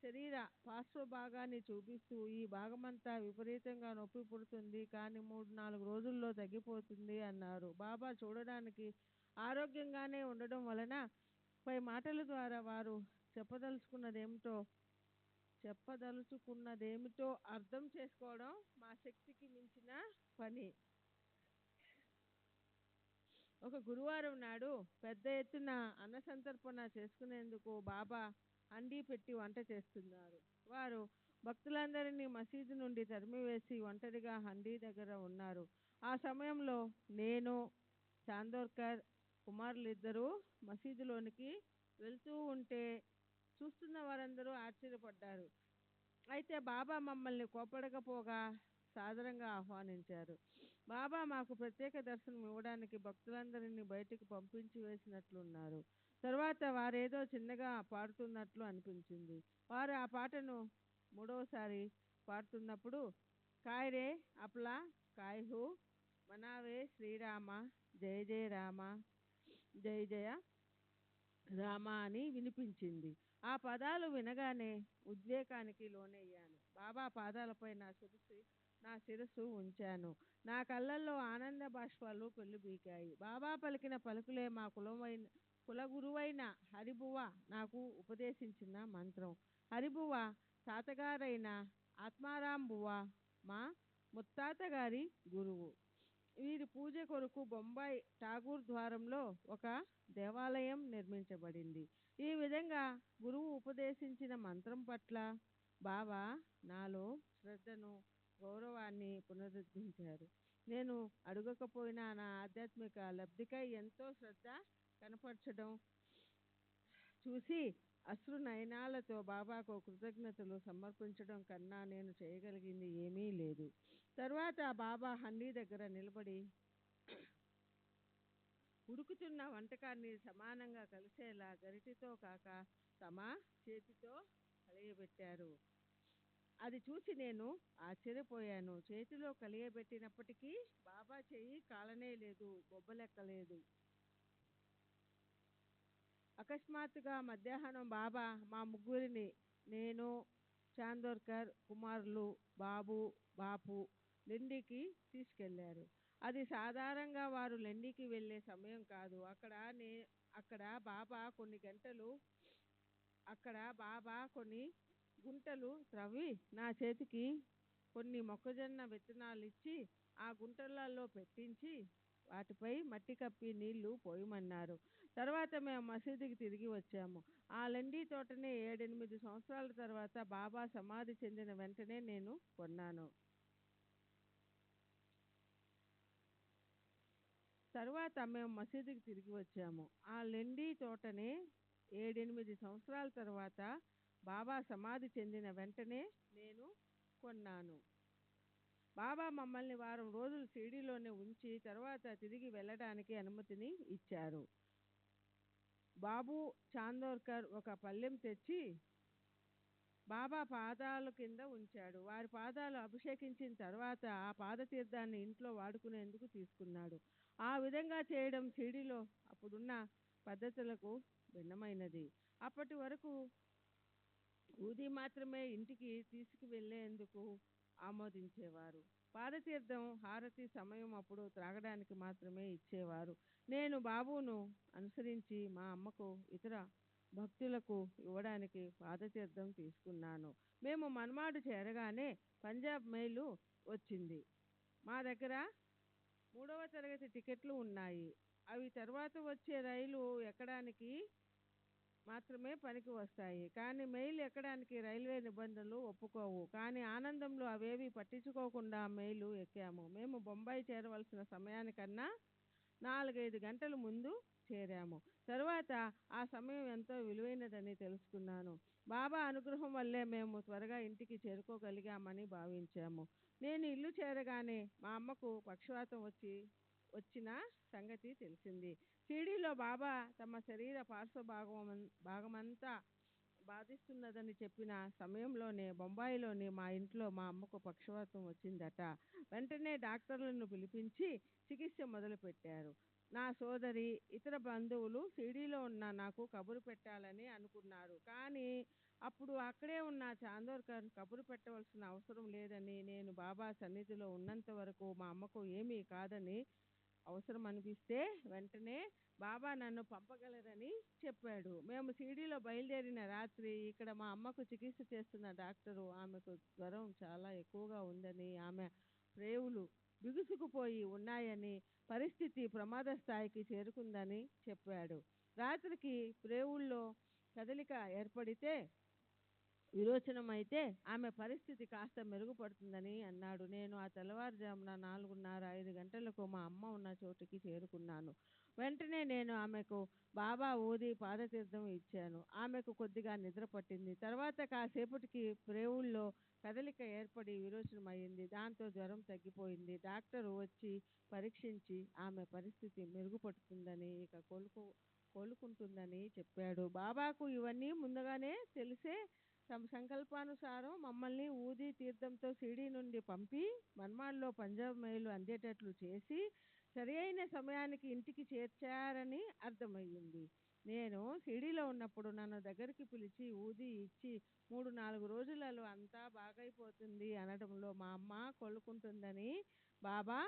శరీర పార్శ్వ భాగాన్ని చూపిస్తూ ఈ భాగమంతా విపరీతంగా నొప్పి పుడుతుంది, కానీ 3-4 రోజుల్లో తగ్గిపోతుంది అన్నారు. బాబా చూడడానికి ఆరోగ్యంగానే ఉండడం వలన పై మాటల ద్వారా వారు చెప్పదలుచుకున్నదేమిటో అర్థం చేసుకోవడం మా శక్తికి మించిన పని. ఒక గురువారం నాడు పెద్ద ఎత్తున అన్న సంతర్పణ చేసుకునేందుకు బాబా హండీ పెట్టి వంట చేస్తున్నారు. వారు భక్తులందరినీ మసీదు నుండి తరిమివేసి ఒంటరిగా హండీ దగ్గర ఉన్నారు. ఆ సమయంలో నేను, చాందోర్కర్ కుమారులిద్దరూ మసీదులోనికి వెళ్తూ ఉంటే చూస్తున్న వారందరూ ఆశ్చర్యపడ్డారు. అయితే బాబా మమ్మల్ని కోపడకపోగా సాదరంగా ఆహ్వానించారు. బాబా మాకు ప్రత్యేక దర్శనం ఇవ్వడానికి భక్తులందరినీ బయటికి పంపించి వేసినట్లున్నారు. తర్వాత వారేదో చిన్నగా పాడుతున్నట్లు అనిపించింది. వారు ఆ పాటను మూడవసారి పాడుతున్నప్పుడు కాయరే అప్లా కాయహు మనావే శ్రీరామ జయ జయ రామ జయ జయ రామ అని వినిపించింది. ఆ పదాలు వినగానే ఉద్వేగానికి లోనయ్యాను. బాబా పాదాలపై నా శిరస్సు ఉంచాను. నా కళ్ళల్లో ఆనంద బాష్పాలు పెళ్ళుబీకాయి. బాబా పలికిన పలుకులే మా కులగురువైన హరిబువ్వ నాకు ఉపదేశించిన మంత్రం. హరిబువ్వ తాతగారైన ఆత్మారాం బువ్వ మా ముత్తాత గారి గురువు. వీరి పూజ కొరకు బొంబాయి ఠాగూర్ ద్వారంలో ఒక దేవాలయం నిర్మించబడింది. ఈ విధంగా గురువు ఉపదేశించిన మంత్రం పట్ల బాబా నాలో శ్రద్ధను, గౌరవాన్ని పునరుద్ధరించారు. నేను అడగకపోయినా నా ఆధ్యాత్మిక లబ్ధికై ఎంతో శ్రద్ధ కనపరచడం చూసి అశ్రు నయనాలతో బాబాకు కృతజ్ఞతలు సమర్పించడం కన్నా నేను చేయగలిగింది ఏమీ లేదు. తర్వాత బాబా హండీ దగ్గర నిలబడి ఉడుకుతున్న వంటకాన్ని సమానంగా కలిసేలా గరిటితో కాక తమ చేతితో కలియబెట్టారు. అది చూసి నేను ఆశ్చర్యపోయాను. చేతిలో కలియబెట్టినప్పటికీ బాబా చెయ్యి కాలనే లేదు, బొబ్బలెక్కలేదు. అకస్మాత్తుగా మధ్యాహ్నం బాబా మా ముగ్గురిని, నేను, చాందోర్కర్ కుమారులు బాబు, బాపు లెండికి తీసుకెళ్లారు. అది సాధారణంగా వారు లెండికి వెళ్ళే సమయం కాదు. అక్కడ బాబా కొన్ని గుంటలు త్రవ్వి నా చేతికి కొన్ని మొక్కజొన్న విత్తనాలు ఇచ్చి ఆ గుంటలలో పెట్టించి వాటిపై మట్టి కప్పి నీళ్లు పోయమన్నారు. తర్వాత మేము మసీదుకి తిరిగి వచ్చాము. ఆ లెండి తోటనే 7-8 సంవత్సరాల తర్వాత బాబా సమాధి చెందిన వెంటనే నేను కొన్నాను. ఆ లెండి తోటనే 7-8 సంవత్సరాల తర్వాత బాబా సమాధి చెందిన వెంటనే నేను కొన్నాను. బాబా మమ్మల్ని వారం రోజులు షిరిడీలోనే ఉంచి తర్వాత తిరిగి వెళ్ళడానికి అనుమతిని ఇచ్చారు. బాబు చాందోర్కర్ ఒక పళ్ళెం తెచ్చి బాబా పాదాల కింద ఉంచాడు. వారి పాదాలు అభిషేకించిన తర్వాత ఆ పాదతీర్థాన్ని ఇంట్లో వాడుకునేందుకు తీసుకున్నాడు. ఆ విధంగా చేయడం షిరిడీలో అప్పుడున్న పద్ధతులకు భిన్నమైనది. అప్పటి వరకు ఊది మాత్రమే ఇంటికి తీసుకువెళ్లేందుకు ఆమోదించేవారు. పాదతీర్థం హారతి సమయం అప్పుడు త్రాగడానికి మాత్రమే ఇచ్చేవారు. నేను బాబును అనుసరించి మా అమ్మకు, ఇతర భక్తులకు ఇవ్వడానికి పాదతీర్థం తీసుకున్నాను. మేము మన్మాడు చేరగానే పంజాబ్ మెయిలు వచ్చింది. మా దగ్గర 3వ తరగతి టికెట్లు ఉన్నాయి. అవి తర్వాత వచ్చే రైలు ఎక్కడానికి మాత్రమే పనికి వస్తాయి. కానీ మెయిల్ ఎక్కడానికి రైల్వే నిబంధనలు ఒప్పుకోవు. కానీ ఆనందంలో అవేవి పట్టించుకోకుండా మెయిలు ఎక్కాము. మేము బొంబాయి చేరవలసిన సమయానికన్నా 4-5 గంటలు ముందు చేరాము. తర్వాత ఆ సమయం ఎంతో విలువైనదని తెలుసుకున్నాను. బాబా అనుగ్రహం వల్లే మేము త్వరగా ఇంటికి చేరుకోగలిగామని భావించాము. నేను ఇల్లు చేరగానే మా అమ్మకు పక్షవాతం వచ్చిన సంగతి తెలిసింది. షిరిడీలో బాబా తమ శరీర పార్శ్వ భాగమంతా బాధిస్తున్నదని చెప్పిన సమయంలోనే బొంబాయిలోని మా ఇంట్లో మా అమ్మకు పక్షవాతం వచ్చిందట. వెంటనే డాక్టర్లను పిలిపించి చికిత్స మొదలుపెట్టారు. నా సోదరి, ఇతర బంధువులు షిరిడీలో ఉన్న నాకు కబురు పెట్టాలని అనుకున్నారు. కానీ అప్పుడు అక్కడే ఉన్న చాందోర్కర్ కబురు పెట్టవలసిన అవసరం లేదని, నేను బాబా సన్నిధిలో ఉన్నంత వరకు మా అమ్మకు ఏమీ కాదని, అవసరం అనిపిస్తే వెంటనే బాబా నన్ను పంపగలరని చెప్పాడు. మేము షిరిడీలో బయలుదేరిన రాత్రి ఇక్కడ మా అమ్మకు చికిత్స చేస్తున్న డాక్టరు ఆమెకు జ్వరం చాలా ఎక్కువగా ఉందని, ఆమె ప్రేవులు బిగుసుకుపోయి ఉన్నాయని, పరిస్థితి ప్రమాద స్థాయికి చేరుకుందని చెప్పాడు. రాత్రికి ప్రేవుల్లో కదలిక ఏర్పడితే, విరోచనం అయితే ఆమె పరిస్థితి కాస్త మెరుగుపడుతుందని అన్నాడు. నేను ఆ తెల్లవారుజామున 4:30-5 గంటలకు మా అమ్మ ఉన్న చోటుకి చేరుకున్నాను. వెంటనే నేను ఆమెకు బాబా ఊది పాదతీర్థం ఇచ్చాను. ఆమెకు కొద్దిగా నిద్ర పట్టింది. తర్వాత కాసేపటికి ప్రేవుల్లో కదలిక ఏర్పడి విరోచనం అయింది. దాంతో జ్వరం తగ్గిపోయింది. డాక్టరు వచ్చి పరీక్షించి ఆమె పరిస్థితి మెరుగుపడుతుందని, ఇక కోలుకుంటుందని చెప్పాడు. బాబాకు ఇవన్నీ ముందుగానే తెలిసే తమ సంకల్పానుసారం మమ్మల్ని ఊది తీర్థంతో షిరిడీ నుండి పంపి మన్మాడ్లో పంజాబ్ మైలు అందేటట్లు చేసి సరి అయిన సమయానికి ఇంటికి చేర్చారని అర్థమయ్యింది. నేను షిరిడీలో ఉన్నప్పుడు నన్ను దగ్గరికి పిలిచి ఊది ఇచ్చి 3-4 రోజులలో అంతా బాగైపోతుంది అనడంలో మా అమ్మ కోలుకుంటుందని బాబా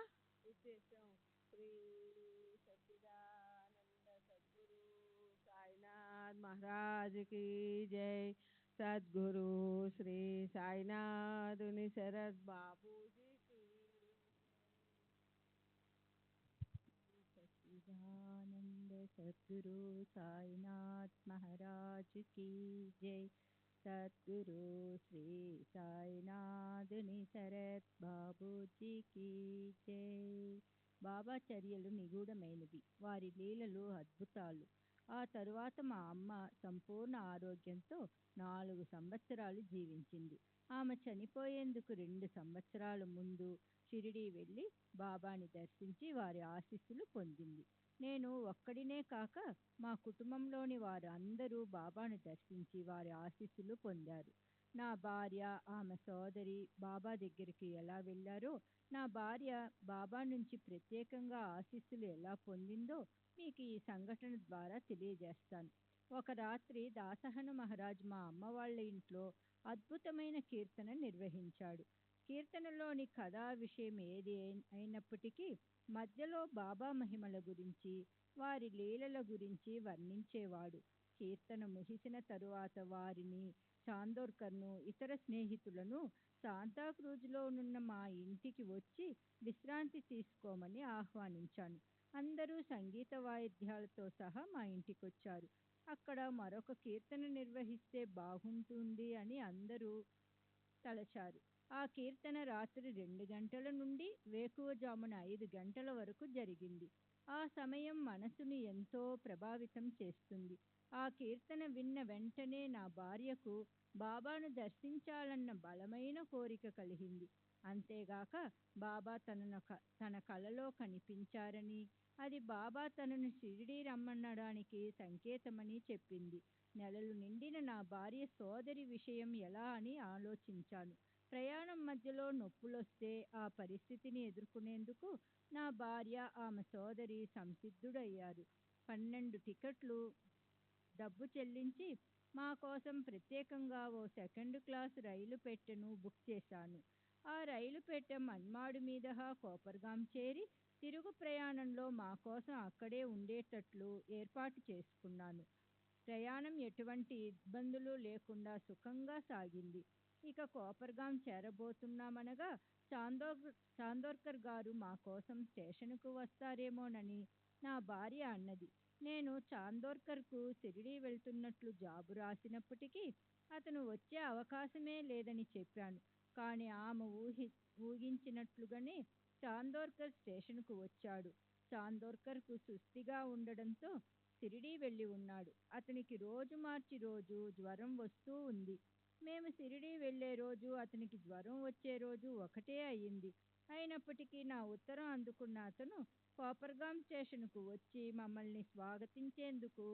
ఉద్దేశం. శ్రీ సచ్చిదానంద సద్గురు సాయినాథ్ మహారాజ్ కి జై. సద్గురు శ్రీ సాయినాథుని శరత్ బాబూజీకి సచ్చిదానంద సద్గురు సాయినాథ్ మహారాజ్ की जय. సద్గురు శ్రీ సాయినాథుని శరత్ బాబూజీకి జై. బాబా చర్యలు నిగూఢమైనవి, వారి లీలలు అద్భుతాలు. ఆ తరువాత మా అమ్మ సంపూర్ణ ఆరోగ్యంతో 4 సంవత్సరాలు జీవించింది. ఆమె చనిపోయేందుకు 2 సంవత్సరాల ముందు షిరిడీ వెళ్ళి బాబాని దర్శించి వారి ఆశీస్సులు పొందింది. నేను ఒక్కడినే కాక మా కుటుంబంలోని వారు అందరూ బాబాను దర్శించి వారి ఆశీస్సులు పొందారు. నా భార్య, ఆమె సోదరి బాబా దగ్గరికి ఎలా వెళ్ళారో, నా భార్య బాబా నుంచి ప్రత్యేకంగా ఆశీస్సులు ఎలా పొందిందో మీకు ఈ సంఘటన ద్వారా తెలియజేస్తాను. ఒక రాత్రి దాసహను మహారాజ్ మా అమ్మ వాళ్ళ ఇంట్లో అద్భుతమైన కీర్తన నిర్వహించాడు. కీర్తనలోని కథా విషయం ఏది అయినప్పటికీ మధ్యలో బాబా మహిమల గురించి, వారి లీలల గురించి వర్ణించేవాడు. కీర్తన ముగిసిన తరువాత వారిని, చాందోర్కర్ను, ఇతర స్నేహితులను శాంతాక్రూజ్లో నున్న మా ఇంటికి వచ్చి విశ్రాంతి తీసుకోమని ఆహ్వానించాను. అందరూ సంగీత వాయిద్యాలతో సహా మా ఇంటికొచ్చారు. అక్కడ మరొక కీర్తన నిర్వహిస్తే బాగుంటుంది అని అందరూ తలచారు. ఆ కీర్తన రాత్రి 2 గంటల నుండి వేకువజామున 5 గంటల వరకు జరిగింది. ఆ సమయం మనసుని ఎంతో ప్రభావితం చేస్తుంది. ఆ కీర్తన విన్న వెంటనే నా భార్యకు బాబాను దర్శించాలన్న బలమైన కోరిక కలిగింది. అంతేగాక బాబా తన కలలో కనిపించారని, అది బాబా తనను షిరిడీ రమ్మనడానికి సంకేతమని చెప్పింది. నెలలు నిండిన నా భార్య సోదరి విషయం ఎలా అని ఆలోచించాను. ప్రయాణం మధ్యలో నొప్పులొస్తే ఆ పరిస్థితిని ఎదుర్కొనేందుకు నా భార్య, ఆమె సోదరి సంసిద్ధుడయ్యారు. 12 టికెట్లు డబ్బు చెల్లించి మా కోసం ప్రత్యేకంగా ఓ సెకండ్ క్లాస్ రైలు పెట్టెను బుక్ చేశాను. ఆ రైలు పెట్టె మన్మాడు మీదుగా కోపర్గాం చేరి తిరుగు ప్రయాణంలో మా కోసం అక్కడే ఉండేటట్లు ఏర్పాటు చేసుకున్నాను. ప్రయాణం ఎటువంటి ఇబ్బందులు లేకుండా సుఖంగా సాగింది. ఇక కోపర్గాం చేరబోతున్నామనగా చాందోర్కర్ గారు మా కోసం స్టేషన్కు వస్తారేమోనని నా భార్య అన్నది. నేను చాందోర్కర్కు షిరిడీ వెళ్తున్నట్లు జాబు రాసినప్పటికీ అతను వచ్చే అవకాశమే లేదని చెప్పాను. కానీ ఆమె ఊహించినట్లుగానే చాందోర్కర్ స్టేషన్కు వచ్చాడు. చాందోర్కర్కు సుస్థిగా ఉండడంతో షిరిడీ వెళ్ళి ఉన్నాడు. అతనికి రోజు మార్చి రోజు జ్వరం వస్తూ ఉంది. మేము షిరిడీ వెళ్ళే రోజు, అతనికి జ్వరం వచ్చే రోజు ఒకటే అయింది. అయినప్పటికీ నా ఉత్తరం అందుకున్న అతను కోపర్గాం స్టేషన్కు వచ్చి మమ్మల్ని స్వాగతించేందుకు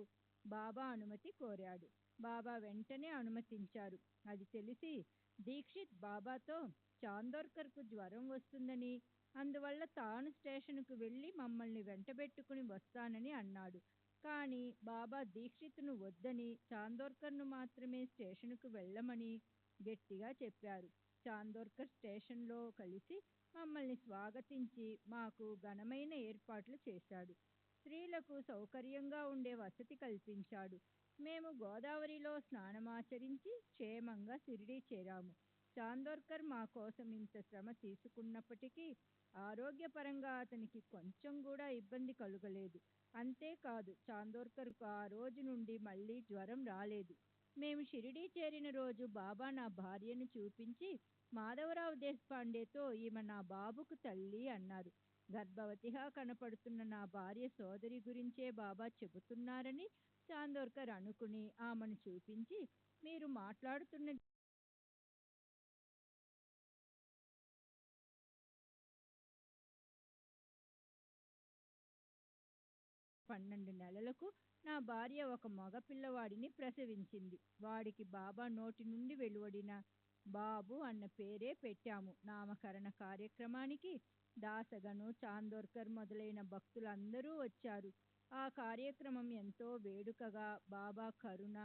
బాబా అనుమతి కోరాడు. బాబా వెంటనే అనుమతించారు. అది తెలిసి దీక్షిత్ బాబాతో చాందోర్కర్కు జ్వరం వస్తుందని, అందువల్ల తాను స్టేషన్కు వెళ్ళి మమ్మల్ని వెంటబెట్టుకుని వస్తానని అన్నాడు. కానీ బాబా దీక్షిత్ను వద్దని, చాందోర్కర్ను మాత్రమే స్టేషన్కు వెళ్ళమని గట్టిగా చెప్పారు. చాందోర్కర్ స్టేషన్లో కలిసి మమ్మల్ని స్వాగతించి మాకు ఘనమైన ఏర్పాట్లు చేశాడు. స్త్రీలకు సౌకర్యంగా ఉండే వసతి కల్పించాడు. మేము గోదావరిలో స్నానమాచరించి క్షేమంగా షిరిడీ చేరాము. చాందోర్కర్ మా కోసం ఇంత శ్రమ తీసుకున్నప్పటికీ ఆరోగ్యపరంగా అతనికి కొంచెం కూడా ఇబ్బంది కలుగలేదు. అంతేకాదు, చాందోర్కర్కు ఆ రోజు నుండి మళ్ళీ జ్వరం రాలేదు. మేము షిరిడీ చేరిన రోజు బాబా నా భార్యను చూపించి మాధవరావు దేశపాండేతో ఈమె నా బాబుకు తల్లి అన్నారు. గర్భవతిగా కనపడుతున్న నా భార్య సోదరి గురించే బాబా చెబుతున్నారని చాందోర్కర్ అనుకుని ఆమెను చూపించి, మీరు మాట్లాడుతున్న 12 నెలలకు నా భార్య ఒక మగ పిల్లవాడిని ప్రసవించింది. వాడికి బాబా నోటి నుండి వెలువడిన బాబు అన్న పేరే పెట్టాము. నామకరణ కార్యక్రమానికి దాసగను, చాందోర్కర్ మొదలైన భక్తులందరూ వచ్చారు. ఆ కార్యక్రమం ఎంతో వేడుకగా బాబా కరుణ,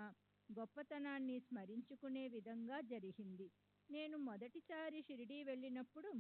గొప్పతనాన్ని స్మరించుకునే విధంగా జరిగింది. నేను మొదటిసారి షిరిడీ వెళ్ళినప్పుడు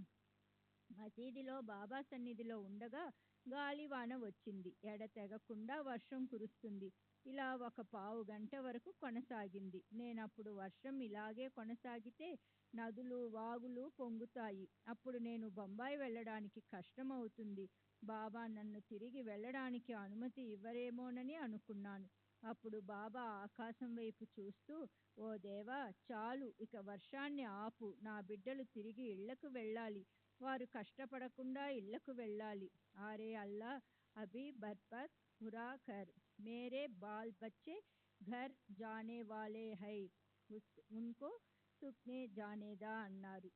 మసీదులో బాబా సన్నిధిలో ఉండగా గాలివాన వచ్చింది. ఎడతెగకుండా వర్షం కురుస్తుంది. ఇలా ఒక పావు గంట వరకు కొనసాగింది. నేనప్పుడు వర్షం ఇలాగే కొనసాగితే నదులు, వాగులు పొంగుతాయి. అప్పుడు నేను బొంబాయి వెళ్ళడానికి కష్టమవుతుంది. బాబా నన్ను తిరిగి వెళ్ళడానికి అనుమతి ఇవ్వరేమోనని అనుకున్నాను. అప్పుడు బాబా ఆకాశం వైపు చూస్తూ, ఓ దేవా, చాలు, ఇక వర్షాన్ని ఆపు. నా బిడ్డలు తిరిగి ఇళ్లకు వెళ్ళాలి. వారు కష్టపడకుండా ఇళ్లకు వెళ్ళాలి. ఆరే అల్లా, అభి బర్బాద్ హురా కర్, మేరే బాల్ బచ్చే ఘర్ జానే వాలే హై, ఉన్కో సుఖ్నే జానేదా అన్నారు.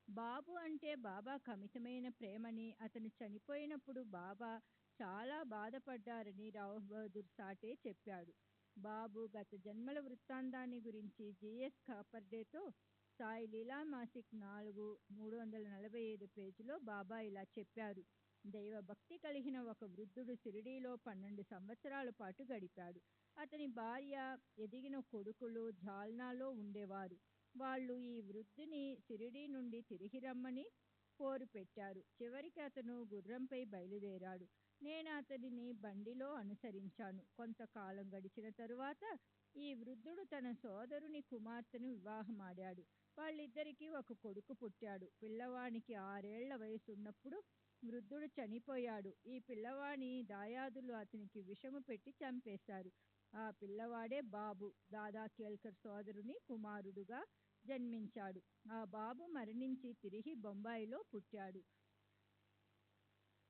బాబు అంటే బాబాకు అమితమైన ప్రేమని, అతను చనిపోయినప్పుడు బాబా చాలా బాధపడ్డారని రావ్ బహదూర్ సాటే చెప్పాడు. బాబు గత జన్మల వృత్తాంతాన్ని గురించి జిఎస్ ఖాపర్డేతో సాయి లీలా మాసిక్ 4 345 పేజీలో బాబా ఇలా చెప్పారు. దైవభక్తి కలిగిన ఒక వృద్ధుడు షిరిడీలో 12 సంవత్సరాల పాటు గడిపాడు. అతని భార్య, ఎదిగిన కొడుకులు జాల్నాలో ఉండేవారు. వాళ్ళు ఈ వృద్ధుని షిరిడీ నుండి తిరిగి రమ్మని పోరు పెట్టారు. చివరికి అతను గుర్రంపై బయలుదేరాడు. నేను అతడిని బండిలో అనుసరించాను. కొంతకాలం గడిచిన తరువాత ఈ వృద్ధుడు తన సోదరుని కుమార్తెను వివాహమాడాడు. వాళ్ళిద్దరికీ ఒక కొడుకు పుట్టాడు. పిల్లవానికి 6 ఏళ్ల వయసు ఉన్నప్పుడు వృద్ధుడు చనిపోయాడు. ఈ పిల్లవాని దాయాదులు అతనికి విషము పెట్టి చంపేశారు. ఆ పిల్లవాడే బాబు దాదా కేల్కర్ సోదరుని కుమారుడుగా జన్మించాడు. ఆ బాబు మరణించి తిరిగి బొంబాయిలో పుట్టాడు.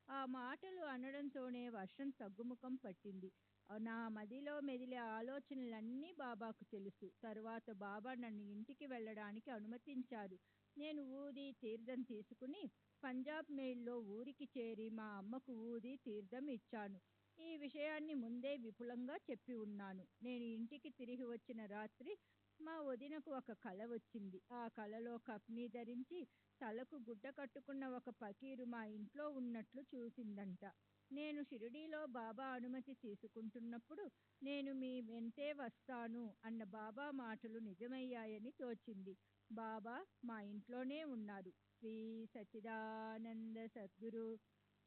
ఆ మాటలు అనడంతోనే వర్షం తగ్గుముఖం పట్టింది. నా మదిలో మెదిలే ఆలోచనలన్నీ బాబాకు తెలుసు. తరువాత బాబా నన్ను ఇంటికి వెళ్ళడానికి అనుమతించారు. నేను ఊది తీర్థం తీసుకుని పంజాబ్ మెయిల్లో ఊరికి చేరి మా అమ్మకు ఊది తీర్థం ఇచ్చాను. ఈ విషయాన్ని ముందే విపులంగా చెప్పి ఉన్నాను. నేను ఇంటికి తిరిగి వచ్చిన రాత్రి మా వదినకు ఒక కల వచ్చింది. ఆ కలలో కఫ్నీ ధరించి తలకు గుడ్డ కట్టుకున్న ఒక ఫకీరు మా ఇంట్లో ఉన్నట్లు చూసిందంట. నేను షిరిడీలో బాబా అనుమతి తీసుకుంటున్నప్పుడు నేను మీ వెంటే వస్తాను అన్న బాబా మాటలు నిజమయ్యాయని తోచింది. బాబా మా ఇంట్లోనే ఉన్నారు. శ్రీ సచ్చిదానంద సద్గురు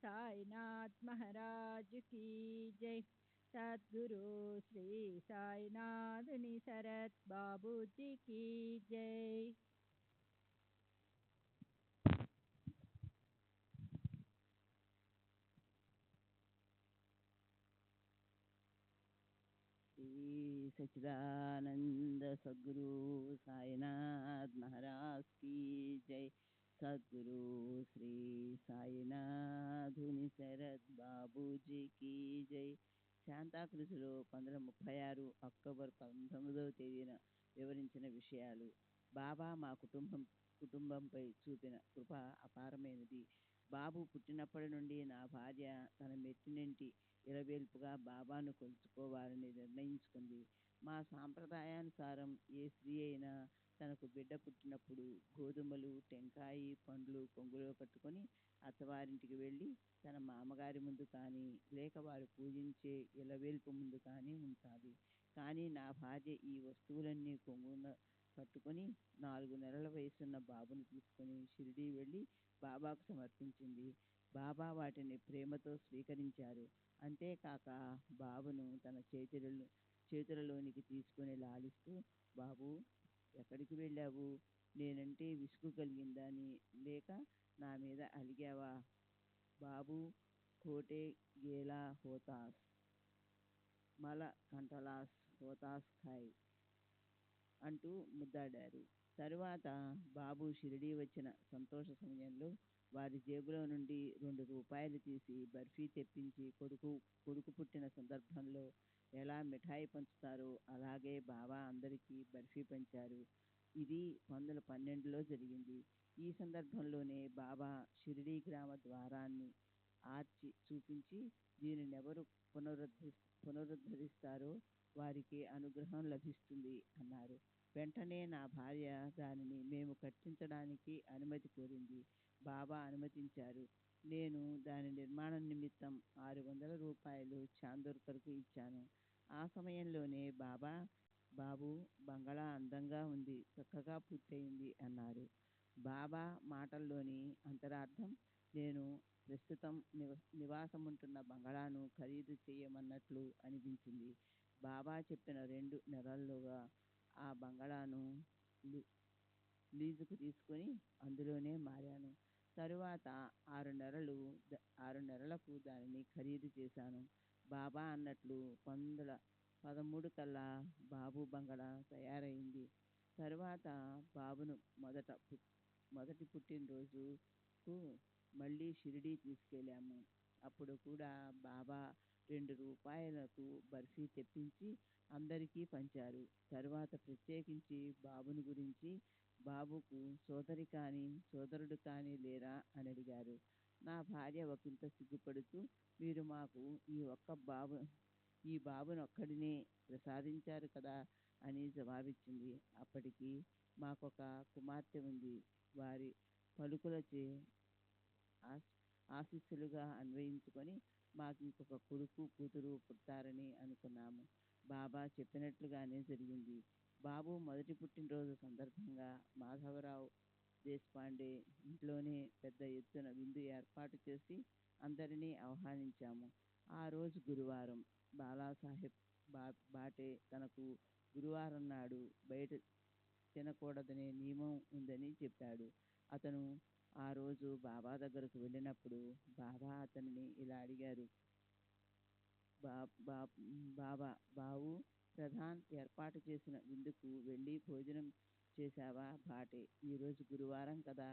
సాయినాథ్ మహారాజ్ కీ జై. సద్గురు శ్రీ సాయినాథుని శరత్ బాబూజీ కీ జై. श्री सच्चिदानंद सद्गुरु साईनाथ महाराज की जय. सद्गुरु श्री సాయినాథుని శరత్ బాబూజీకి జై. శాంతాక్రూజ్లో 1936 అక్టోబర్ 19వ తేదీన వివరించిన విషయాలు. బాబా మా కుటుంబంపై చూపిన కృప అపారమైనది. బాబు పుట్టినప్పటి నుండి నా భార్య తన మెట్టినింటి ఇలవేల్పుగా బాబాను కొలుచుకోవాలని నిర్ణయించుకుంది. మా సాంప్రదాయానుసారం ఏ స్త్రీ అయినా తనకు బిడ్డ పుట్టినప్పుడు గోధుమలు, టెంకాయి, పండ్లు కొంగులో కట్టుకొని అత్తవారింటికి వెళ్ళి తన మామగారి ముందు కానీ లేక వారు పూజించే ఇలవేల్పు ముందు కానీ ఉంచాలి. కానీ నా భార్య ఈ వస్తువులన్నీ కొంగున కట్టుకొని 4 నెలల వయసున్న బాబును తీసుకొని షిరిడీ వెళ్ళి బాబాకు సమర్పించింది. బాబా వాటిని ప్రేమతో స్వీకరించారు. అంతేకాక బాబును తన చేతులలోనికి తీసుకుని లాలిస్తూ, బాబు, ఎక్కడికి వెళ్ళావు? నేనంటే విసుగు కలిగిందా లేక నా మీద అలిగావా? బాబు కోటే గేలా హోతాస్, మల కంటలాస్ హోతాస్ ఖాయ్ అంటూ ముద్దాడారు. తరువాత బాబు షిరిడీ వచ్చిన సంతోష సమయంలో వారి జేబులో నుండి 2 రూపాయలు తీసి బర్ఫీ తెప్పించి కొడుకు పుట్టిన సందర్భంలో ఎలా మిఠాయి పంచుతారో అలాగే బాబా అందరికీ బర్ఫీ పంచారు. ఇది 1912లో జరిగింది. ఈ సందర్భంలోనే బాబా షిరిడీ గ్రామ ద్వారాన్ని ఆర్చి చూపించి దీనినెవరు పునరుద్ధరిస్తారో వారికి అనుగ్రహం లభిస్తుంది అన్నారు. వెంటనే నా భార్య దానిని మేము కట్టించడానికి అనుమతి కోరింది. బాబా అనుమతించారు. నేను దాని నిర్మాణం నిమిత్తం 600 రూపాయలు చాందోర్కర్కు ఇచ్చాను. ఆ సమయంలోనే బాబు, బంగళా అందంగా ఉంది, చక్కగా పూర్తయింది అన్నారు. బాబా మాటల్లోని అంతరార్థం నేను ప్రస్తుతం నివాసముంటున్న బంగళాను ఖరీదు చేయమన్నట్లు అనిపించింది. బాబా చెప్పిన 2 నెలల్లోగా ఆ బంగళాను లీజుకు తీసుకొని అందులోనే మారాను. తరువాత 6 నెలలకు దానిని ఖరీదు చేశాను. బాబా అన్నట్లు 1913 కల్లా బాబు బంగళా తయారైంది. తరువాత బాబును మొదటి పుట్టినరోజుకు మళ్ళీ షిరిడీ తీసుకెళ్ళాము. అప్పుడు కూడా బాబా 2 రూపాయలకు బర్ఫీ తెప్పించి అందరికీ పంచారు. తరువాత ప్రత్యేకించి బాబుని గురించి, బాబుకు సోదరి కానీ సోదరుడు కానీ లేరా అని అడిగారు. నా భార్య ఒకంత సిగ్గుపడుతూ, మీరు మాకు ఈ బాబునొక్కడినే ప్రసాదించారు కదా అని జవాబిచ్చింది. అప్పటికి మాకొక కుమార్తె ఉంది. వారి పలుకులచే ఆశీస్సులుగా అన్వయించుకొని మాకింకొక కొడుకు కూతురు పుడతారని అనుకున్నాము. బాబా చెప్పినట్లుగానే జరిగింది. బాబు మొదటి పుట్టినరోజు సందర్భంగా మాధవరావు దేశపాండే ఇంట్లోనే పెద్ద ఎత్తున విందు ఏర్పాటు చేసి అందరినీ ఆహ్వానించాము. ఆ రోజు గురువారం. బాలాసాహెబ్ బాటే తనకు గురువారం నాడు బయట తినకూడదనే నియమం ఉందని చెప్పాడు. అతను ఆ రోజు బాబా దగ్గరకు వెళ్ళినప్పుడు బాబా అతనిని ఇలా అడిగారు. బాబు ప్రధాన్ ఏర్పాటు చేసిన విందుకు వెళ్ళి భోజనం చేశావా? బాటే: ఈరోజు గురువారం కదా.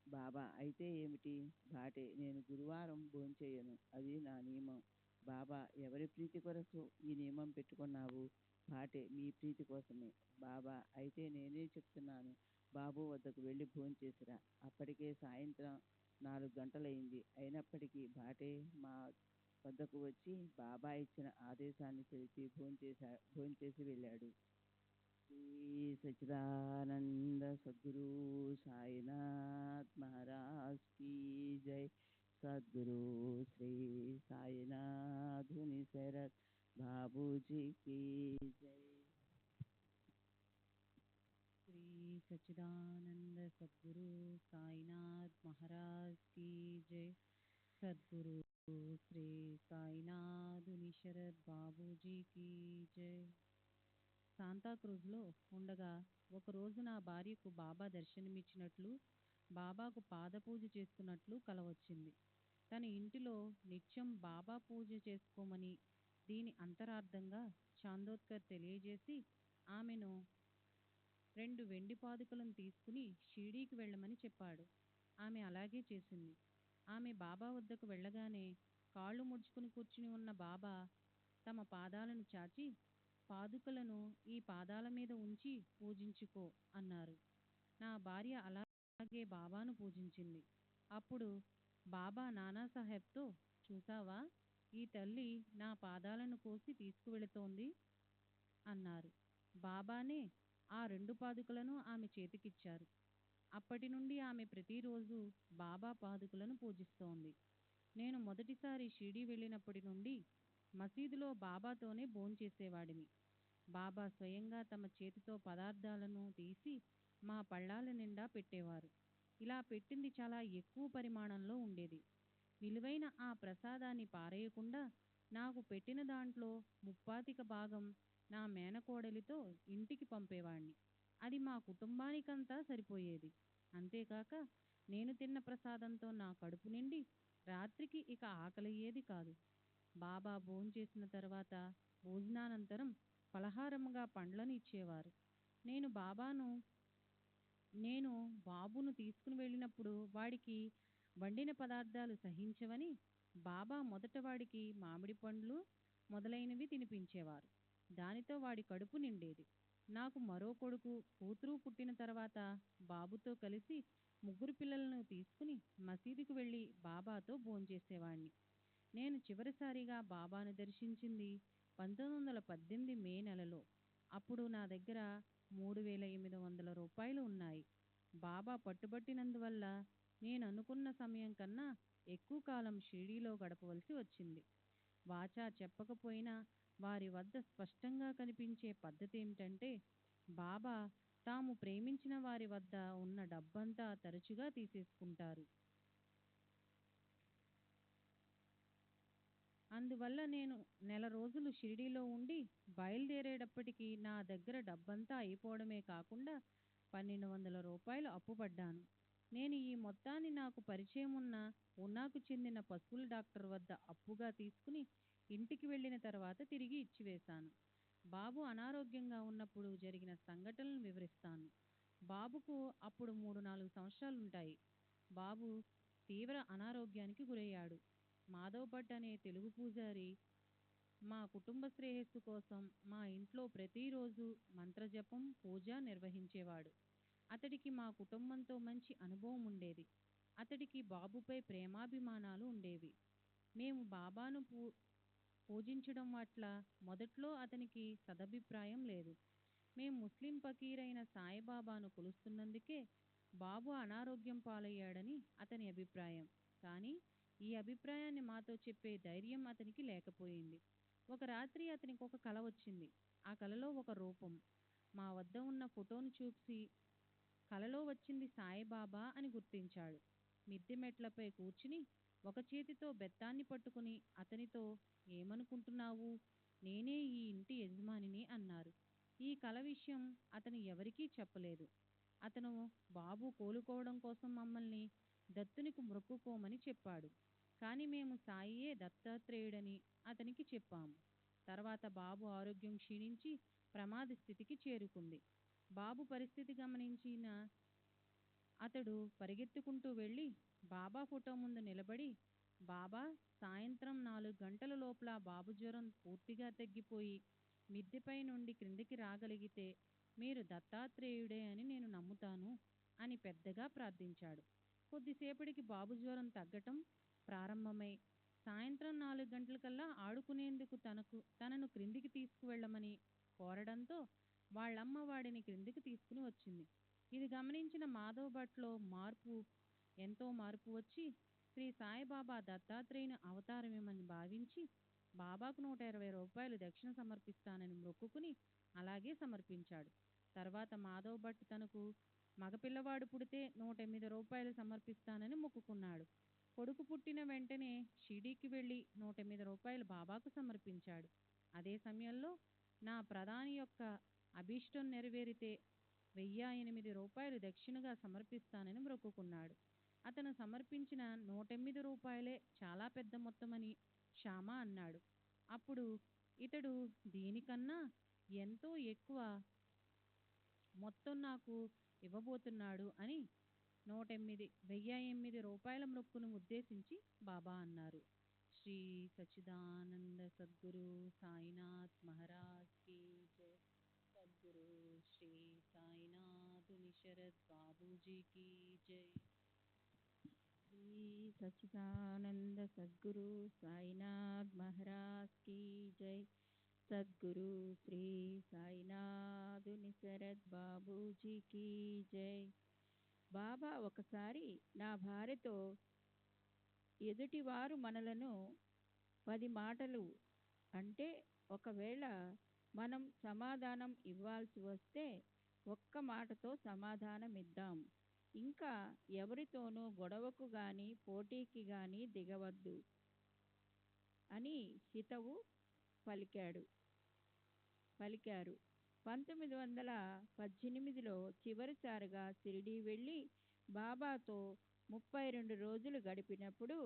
బాబా: అయితే ఏమిటి? బాటే: నేను గురువారం భోంచేయను, అది నా నియమం. బాబా: ఎవరి ప్రీతి కొరకు ఈ నియమం పెట్టుకున్నావు? బాటే: మీ ప్రీతి కోసమే. బాబా: అయితే నేనే చెప్తున్నాను, బాబు వద్దకు వెళ్ళి భోంచేసిరా. అప్పటికే సాయంత్రం 4 గంటలయింది. అయినప్పటికీ బాటే మా వద్దకు వచ్చి బాబా ఇచ్చిన ఆదేశాన్ని తెలిపి భోంచేసి వెళ్ళాడు. శ్రీ సచ్చిదానంద సద్గురు సాయినాథ్ మహారాజ్ కీ జై. సద్గురు శ్రీ సాయినాథుని శరత్ బాబూజీ కీ జై. శ్రీ సచ్చిదానంద సద్గురు సాయినాథ్ మహారాజ్ కీ జై. సద్గురు శ్రీ సాయినాథుని శరత్ బాబూజీ కీ జై. శాంతాక్రూజ్లో ఉండగా ఒకరోజు నా భార్యకు బాబా దర్శనమిచ్చినట్లు, బాబాకు పాదపూజ చేస్తున్నట్లు కల వచ్చింది. తన ఇంటిలో నిత్యం బాబా పూజ చేసుకోమని, దీని అంతరార్థంగా చాందోద్కర్ తెలియజేసి ఆమెను 2 వెండి పాదుకలను తీసుకుని షిరిడీకి వెళ్ళమని చెప్పాడు. ఆమె అలాగే చేసింది. ఆమె బాబా వద్దకు వెళ్ళగానే కాళ్ళు ముడుచుకుని కూర్చుని ఉన్న బాబా తమ పాదాలను చాచి, పాదుకలను ఈ పాదాల మీద ఉంచి పూజించుకో అన్నారు. నా భార్య అలాగే బాబాను పూజించింది. అప్పుడు బాబా నానాసాహెబ్తో, చూసావా, ఈ తల్లి నా పాదాలను కోసి తీసుకువెళుతోంది అన్నారు. బాబానే ఆ 2 పాదుకలను ఆమె చేతికిచ్చారు. అప్పటి నుండి ఆమె ప్రతిరోజు బాబా పాదుకలను పూజిస్తోంది. నేను మొదటిసారి షిరిడీ వెళ్ళినప్పటి నుండి మసీదులో బాబాతోనే భోంచేసేవాడిని. బాబా స్వయంగా తమ చేతితో పదార్థాలను తీసి మా పళ్ళాల నిండా పెట్టేవారు. ఇలా పెట్టింది చాలా ఎక్కువ పరిమాణంలో ఉండేది. విలువైన ఆ ప్రసాదాన్ని పారేయకుండా నాకు పెట్టిన దాంట్లో 3/4 నా మేనకోడలితో ఇంటికి పంపేవాణ్ణి. అది మా కుటుంబానికంతా సరిపోయేది. అంతేకాక నేను తిన్న ప్రసాదంతో నా కడుపు నిండి రాత్రికి ఇక ఆకలయ్యేది కాదు. బాబా భోంచేసిన తర్వాత భోజనానంతరం పలహారముగా పండ్లను ఇచ్చేవారు. నేను బాబును తీసుకుని వెళ్ళినప్పుడు వాడికి వండిన పదార్థాలు సహించవని బాబా మొదట వాడికి మామిడి పండ్లు మొదలైనవి తినిపించేవారు. దానితో వాడి కడుపు నిండేది. నాకు మరో కొడుకు కూతురు పుట్టిన తర్వాత బాబుతో కలిసి ముగ్గురు పిల్లలను తీసుకుని మసీదుకు వెళ్ళి బాబాతో భోంచేసేవాణ్ణి. నేను చివరిసారిగా బాబాను దర్శించింది 1918 మే నెలలో. అప్పుడు నా దగ్గర 3,800 రూపాయలు ఉన్నాయి. బాబా పట్టుబట్టినందువల్ల నేను అనుకున్న సమయం కన్నా ఎక్కువ కాలం షిరిడీలో గడపవలసి వచ్చింది. వాచా చెప్పకపోయినా వారి వద్ద స్పష్టంగా కనిపించే పద్ధతి ఏమిటంటే, బాబా తాము ప్రేమించిన వారి వద్ద ఉన్న డబ్బంతా తరచుగా తీసేసుకుంటారు. అందువల్ల నేను నెల రోజులు షిరిడీలో ఉండి బయలుదేరేటప్పటికి నా దగ్గర డబ్బంతా అయిపోవడమే కాకుండా 1,200 రూపాయలు అప్పుపడ్డాను. నేను ఈ మొత్తాన్ని నాకు పరిచయం ఉన్న పూనాకు చెందిన పశువుల డాక్టర్ వద్ద అప్పుగా తీసుకుని ఇంటికి వెళ్ళిన తర్వాత తిరిగి ఇచ్చివేశాను. బాబు అనారోగ్యంగా ఉన్నప్పుడు జరిగిన సంఘటనలను వివరిస్తాను. బాబుకు అప్పుడు 3-4 సంవత్సరాలుంటాయి. బాబు తీవ్ర అనారోగ్యానికి గురయ్యాడు. మాధవ్ భట్ అనే తెలుగు పూజారి మా కుటుంబ శ్రేయస్సు కోసం మా ఇంట్లో ప్రతిరోజు మంత్రజపం, పూజ నిర్వహించేవాడు. అతడికి మా కుటుంబంతో మంచి అనుభవం ఉండేది. అతడికి బాబుపై ప్రేమాభిమానాలు ఉండేవి. మేము బాబాను పూజించడం పట్ల మొదట్లో అతనికి సదభిప్రాయం లేదు. మేము ముస్లిం ఫకీరైన సాయిబాబాను కొలుస్తున్నందుకే బాబు అనారోగ్యం పాలయ్యాడని అతని అభిప్రాయం. కానీ ఈ అభిప్రాయాన్ని మాతో చెప్పే ధైర్యం అతనికి లేకపోయింది. ఒక రాత్రి అతనికి ఒక కల వచ్చింది. ఆ కలలో ఒక రూపం. మా వద్ద ఉన్న ఫోటోను చూసి కలలో వచ్చింది సాయిబాబా అని గుర్తించాడు. మిద్దె మెట్లపై కూర్చుని ఒక చేతితో బెత్తాన్ని పట్టుకుని అతనితో, ఏమనుకుంటున్నావు, నేనే ఈ ఇంటి యజమానిని అన్నారు. ఈ కల విషయం అతను ఎవరికీ చెప్పలేదు. అతను బాబు కోలుకోవడం కోసం మమ్మల్ని దత్తునికి మొక్కుకోమని చెప్పాడు. కానీ మేము సాయియే దత్తాత్రేయుడని అతనికి చెప్పాము. తర్వాత బాబు ఆరోగ్యం క్షీణించి ప్రమాద స్థితికి చేరుకుంది. బాబు పరిస్థితి గమనించిన అతడు పరిగెత్తుకుంటూ వెళ్ళి బాబా ఫోటో ముందు నిలబడి, బాబా, సాయంత్రం 4 గంటల లోపల బాబు జ్వరం పూర్తిగా తగ్గిపోయి మిద్దెపై నుండి క్రిందికి రాగలిగితే మీరు దత్తాత్రేయుడే అని నేను నమ్ముతాను అని పెద్దగా ప్రార్థించాడు. కొద్దిసేపటికి బాబు జ్వరం తగ్గటం ప్రారంభమై సాయంత్రం 4 గంటలకల్లా ఆడుకునేందుకు తనను క్రిందికి తీసుకువెళ్ళమని కోరడంతో వాళ్ళమ్మ వాడిని క్రిందికి తీసుకుని వచ్చింది. ఇది గమనించిన మాధవ్ భట్లో ఎంతో మార్పు వచ్చి శ్రీ సాయిబాబా దత్తాత్రేయుని అవతారమేమని భావించి బాబాకు 120 రూపాయలు దక్షిణ సమర్పిస్తానని మొక్కుకుని అలాగే సమర్పించాడు. తర్వాత మాధవ్ భట్ తనకు మగపిల్లవాడు పుడితే 108 రూపాయలు సమర్పిస్తానని మొక్కుకున్నాడు. కొడుకు పుట్టిన వెంటనే షిరిడీకి వెళ్ళి 108 రూపాయలు బాబాకు సమర్పించాడు. అదే సమయంలో నా ప్రధాని యొక్క అభీష్టం నెరవేరితే 1008 రూపాయలు దక్షిణగా సమర్పిస్తానని మొక్కుకున్నాడు. అతను సమర్పించిన 108 రూపాయలే చాలా పెద్ద మొత్తమని శ్యామ అన్నాడు. అప్పుడు ఇతడు దీనికన్నా ఎంతో ఎక్కువ మొత్తం నాకు ఇవ్వబోతున్నాడు అని 1008 రూపాయల మొక్కును ఉద్దేశించి బాబా అన్నారు. శ్రీ సచ్చిదానంద సద్గురు సాయినాథ్ మహారాజ్ కీ జై. సద్గురు శ్రీ సాయినాథుని శరత్ బాబూజీ కీ జై. శ్రీ సచ్చిదానంద సద్గురు సాయినాథ్ మహారాజ్ కీ జై. సద్గురు శ్రీ సాయినాథుని శరత్ బాబూజీ కీ జై. బాబా ఒకసారి నా భార్యతో, ఎదుటివారు మనలను 10 మాటలు అంటే ఒకవేళ మనం సమాధానం ఇవ్వాల్సి వస్తే ఒక్క మాటతో సమాధానమిద్దాం, ఇంకా ఎవరితోనూ గొడవకు గాని పోటీకి గాని దిగవద్దు అని హితవు పలికారు. 1918లో చివరిసారిగా షిరిడీ వెళ్ళి బాబాతో 32 రోజులు గడిపినప్పుడు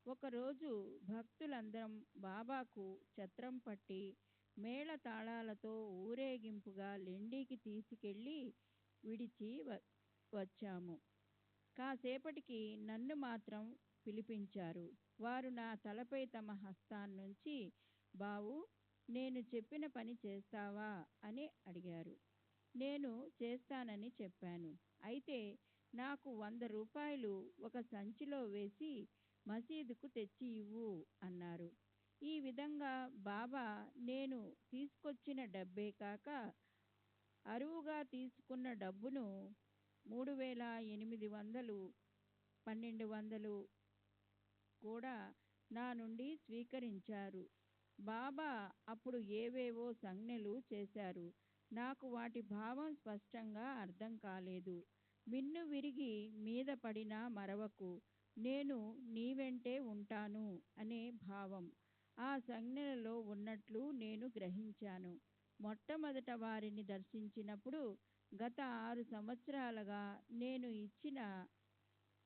ఒకరోజు భక్తులందరం బాబాకు ఛత్రం పట్టి మేళ తాళాలతో ఊరేగింపుగా లెండికి తీసుకెళ్ళి విడిచి వచ్చాము. కాసేపటికి నన్ను మాత్రం పిలిపించారు. వారు నా తలపై తమ హస్తాన్నుంచి, బావు, నేను చెప్పిన పని చేస్తావా అని అడిగారు. నేను చేస్తానని చెప్పాను. అయితే నాకు 100 రూపాయలు ఒక సంచిలో వేసి మసీదుకు తెచ్చి ఇవ్వు అన్నారు. ఈ విధంగా బాబా నేను తీసుకొచ్చిన డబ్బే కాక అరువుగా తీసుకున్న డబ్బును 3800 1200 కూడా నా నుండి స్వీకరించారు. బాబా అప్పుడు ఏవేవో సంజ్ఞలు చేశారు. నాకు వాటి భావం స్పష్టంగా అర్థం కాలేదు. మిన్ను విరిగి మీద పడినా మరవకు, నేను నీ వెంటే ఉంటాను అనే భావం ఆ సంజ్ఞలలో ఉన్నట్లు నేను గ్రహించాను. మొట్టమొదట వారిని దర్శించినప్పుడు గత 6 సంవత్సరాలుగా నేను ఇచ్చిన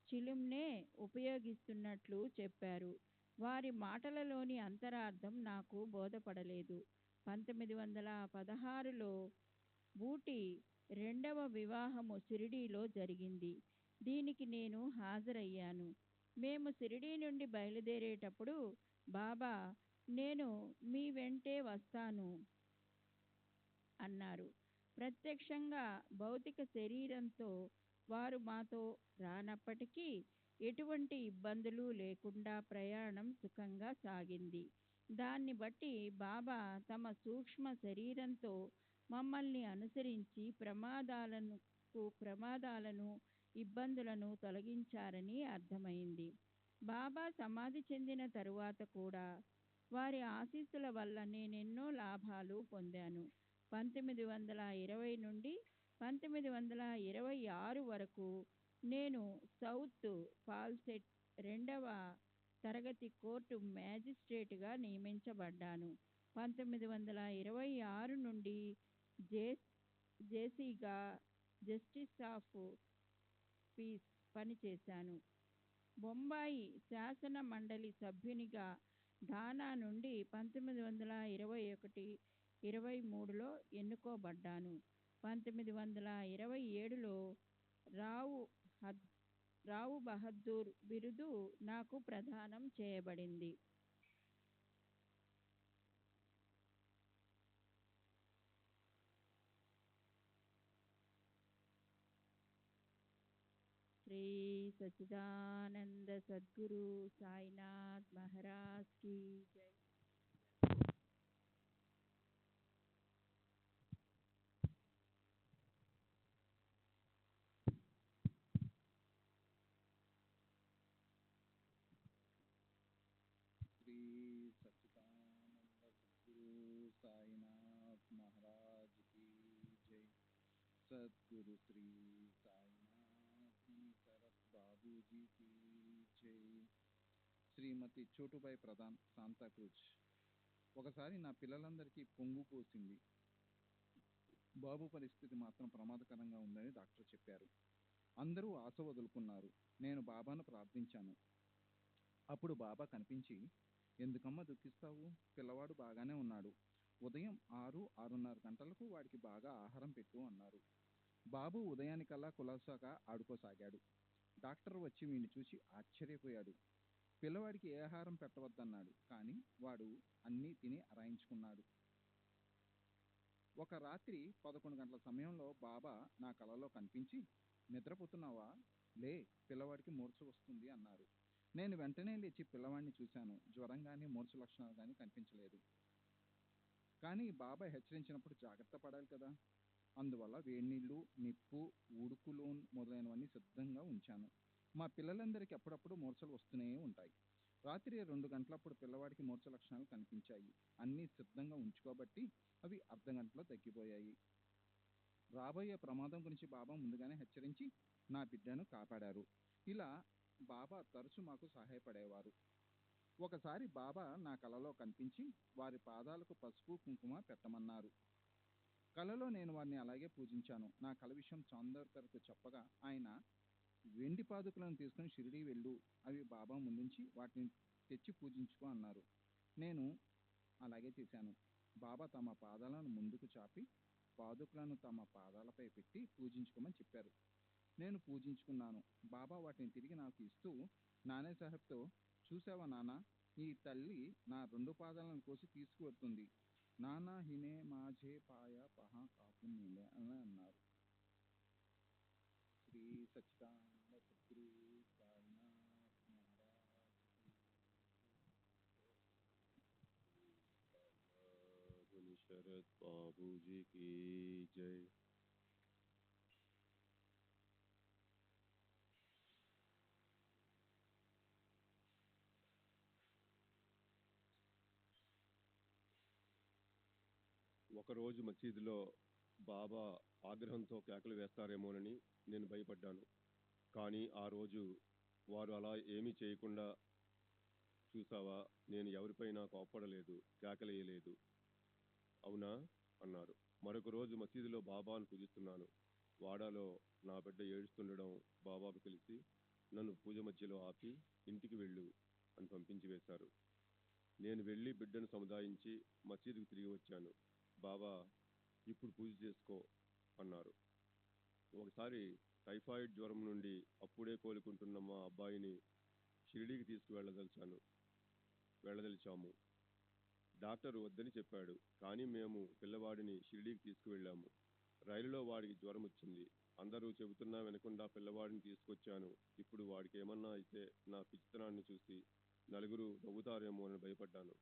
చిలుంనే ఉపయోగిస్తున్నట్లు చెప్పారు. వారి మాటలలోని అంతరార్థం నాకు బోధపడలేదు. 1916లో బూటి రెండవ వివాహము షిరిడీలో జరిగింది. దీనికి నేను హాజరయ్యాను. మేము షిరిడీ నుండి బయలుదేరేటప్పుడు బాబా నేను మీ వెంటే వస్తాను అన్నారు. ప్రత్యక్షంగా భౌతిక శరీరంతో వారు మాతో రానప్పటికీ ఎటువంటి ఇబ్బందులు లేకుండా ప్రయాణం సుఖంగా సాగింది. దాన్ని బట్టి బాబా తమ సూక్ష్మ శరీరంతో మమ్మల్ని అనుసరించి ప్రమాదాలను ఇబ్బందులను తొలగించారని అర్థమైంది. బాబా సమాధి చెందిన తరువాత కూడా వారి ఆశీస్సుల వల్ల నేనెన్నో లాభాలు పొందాను. 1920 నుండి 1926 వరకు నేను సౌత్ ఫాల్సెట్ రెండవ తరగతి కోర్టు మ్యాజిస్ట్రేటుగా నియమించబడ్డాను. 1926 నుండి జేసీగా జస్టిస్ ఆఫ్ పీస్ పనిచేశాను. బొంబాయి శాసన మండలి సభ్యునిగా ఢానా నుండి 1921-23లో ఎన్నుకోబడ్డాను. 1927లో రావు బహదూర్ బిరుదు నాకు ప్రదానం చేయబడింది. శ్రీ సచ్చిదానంద సద్గురు సాయినాథ్ మహారాజ్ की जय। శ్రీ సచ్చిదానంద సద్గురు సాయినాథ్ మహారాజ్ की जय। సద్గురు శ్రీ సాయినాథ్ సరస్ బాబూజీ की जय। శ్రీమతి చోటుబాయి ప్రధాన్, శాంతాక్రూజ్. ఒకసారి నా పిల్లలందరికీ పొంగు పోసింది. బాబు పరిస్థితి మాత్రం ప్రమాదకరంగా ఉందని డాక్టర్ చెప్పారు. అందరూ ఆశ వదులుకున్నారు. నేను బాబాను ప్రార్థించాను. అప్పుడు బాబా కనిపించి, ఎందుకమ్మా దుఃఖిస్తావు? పిల్లవాడు బాగానే ఉన్నాడు. ఉదయం 6-6:30 గంటలకు వాడికి బాగా ఆహారం పెట్టు అన్నారు. బాబు ఉదయానికల్లా కులాసాగా ఆడుకోసాగాడు. డాక్టర్ వచ్చి వీడిని చూసి ఆశ్చర్యపోయాడు. పిల్లవాడికి ఏ ఆహారం పెట్టవద్దన్నాడు, కానీ వాడు అన్నీ తిని అరాయించుకున్నాడు. ఒక రాత్రి 11 గంటల సమయంలో బాబా నా కలలో కనిపించి, నిద్రపోతున్నావా? లే, పిల్లవాడికి మూర్ఛ వస్తుంది అన్నారు. నేను వెంటనే లేచి పిల్లవాడిని చూశాను. జ్వరం కానీ మూర్ఛ లక్షణాలు కానీ కనిపించలేదు. కానీ బాబా హెచ్చరించినప్పుడు జాగ్రత్త పడాలి కదా. అందువల్ల వేడినీళ్ళు, నిప్పు, ఉడుకులు మొదలైనవన్నీ సిద్ధంగా ఉంచాను. మా పిల్లలందరికీ అప్పుడప్పుడు మూర్ఛలు వస్తూనే ఉంటాయి. రాత్రి 2 గంటలప్పుడు పిల్లవాడికి మూర్ఛ లక్షణాలు కనిపించాయి. అన్నీ సిద్ధంగా ఉంచుకోబట్టి అవి అర్ధగంటలో తగ్గిపోయాయి. రాబోయే ప్రమాదం గురించి బాబా ముందుగానే హెచ్చరించి నా బిడ్డను కాపాడారు. ఇలా బాబా తరచు మాకు సహాయపడేవారు. ఒకసారి బాబా నా కలలో కనిపించి వారి పాదాలకు పసుపు కుంకుమ పెట్టమన్నారు. కలలో నేను వారిని అలాగే పూజించాను. నా కల విషయం చాందోర్కర్కు చెప్పగా ఆయన వెండి పాదుకలను తీసుకుని షిరిడీ వెళ్ళు, అవి బాబా ముందుంచి వాటిని తెచ్చి పూజించుకో అన్నారు. నేను అలాగే చేశాను. బాబా తమ పాదాలను ముందుకు చాపి పాదుకలను తమ పాదాలపై పెట్టి పూజించుకోమని చెప్పారు. నేను పూజించుకున్నాను. బాబా వాటిని తిరిగి నాకు ఇస్తూ నానే సాహెబ్తో, చూసావా నాన్న, ఈ తల్లి నా 2 పాదాలను కోసి తీసుకువెడుతుంది. నానా హినే మాఝే పాయ పహా కాపు నీలే అని అన్నారు. శ్రీ సచ్చిదానంద సద్గురు సాయినాథ్ మహారాజ్ కి बोले शरद बाबू जी की जय. ఒకరోజు మసీదులో బాబా ఆగ్రహంతో కేకలు వేస్తారేమోనని నేను భయపడ్డాను. కానీ ఆ రోజు వారు అలా ఏమీ చేయకుండా, చూసావా, నేను ఎవరిపైనా కోప్పడలేదు, కేకలేయలేదు. అవునా అన్నారు. మరొక రోజు మసీదులో బాబాను పూజిస్తున్నాను. వాడాలో నా బిడ్డ ఏడుస్తుండడం బాబాకు తెలిసి నన్ను పూజ మధ్యలో ఆపి ఇంటికి వెళ్ళు అని పంపించి వేశారు. నేను వెళ్ళి బిడ్డను సముదాయించి మసీదుకు తిరిగి వచ్చాను. బాబా ఇప్పుడు పూజ చేసుకో అన్నారు. ఒకసారి టైఫాయిడ్ జ్వరం నుండి అప్పుడే కోలుకుంటున్న మా అబ్బాయిని షిరిడీకి వెళ్ళదలిచాము. డాక్టర్ వద్దని చెప్పాడు. కానీ మేము పిల్లవాడిని షిరిడీకి తీసుకువెళ్ళాము. రైలులో వాడికి జ్వరం వచ్చింది. అందరూ చెబుతున్నా వినకుండా పిల్లవాడిని తీసుకొచ్చాను. ఇప్పుడు వాడికి ఏమన్నా అయితే నా పిచ్చితనాన్ని చూసి నలుగురు నవ్వుతారేమో అని భయపడ్డాను.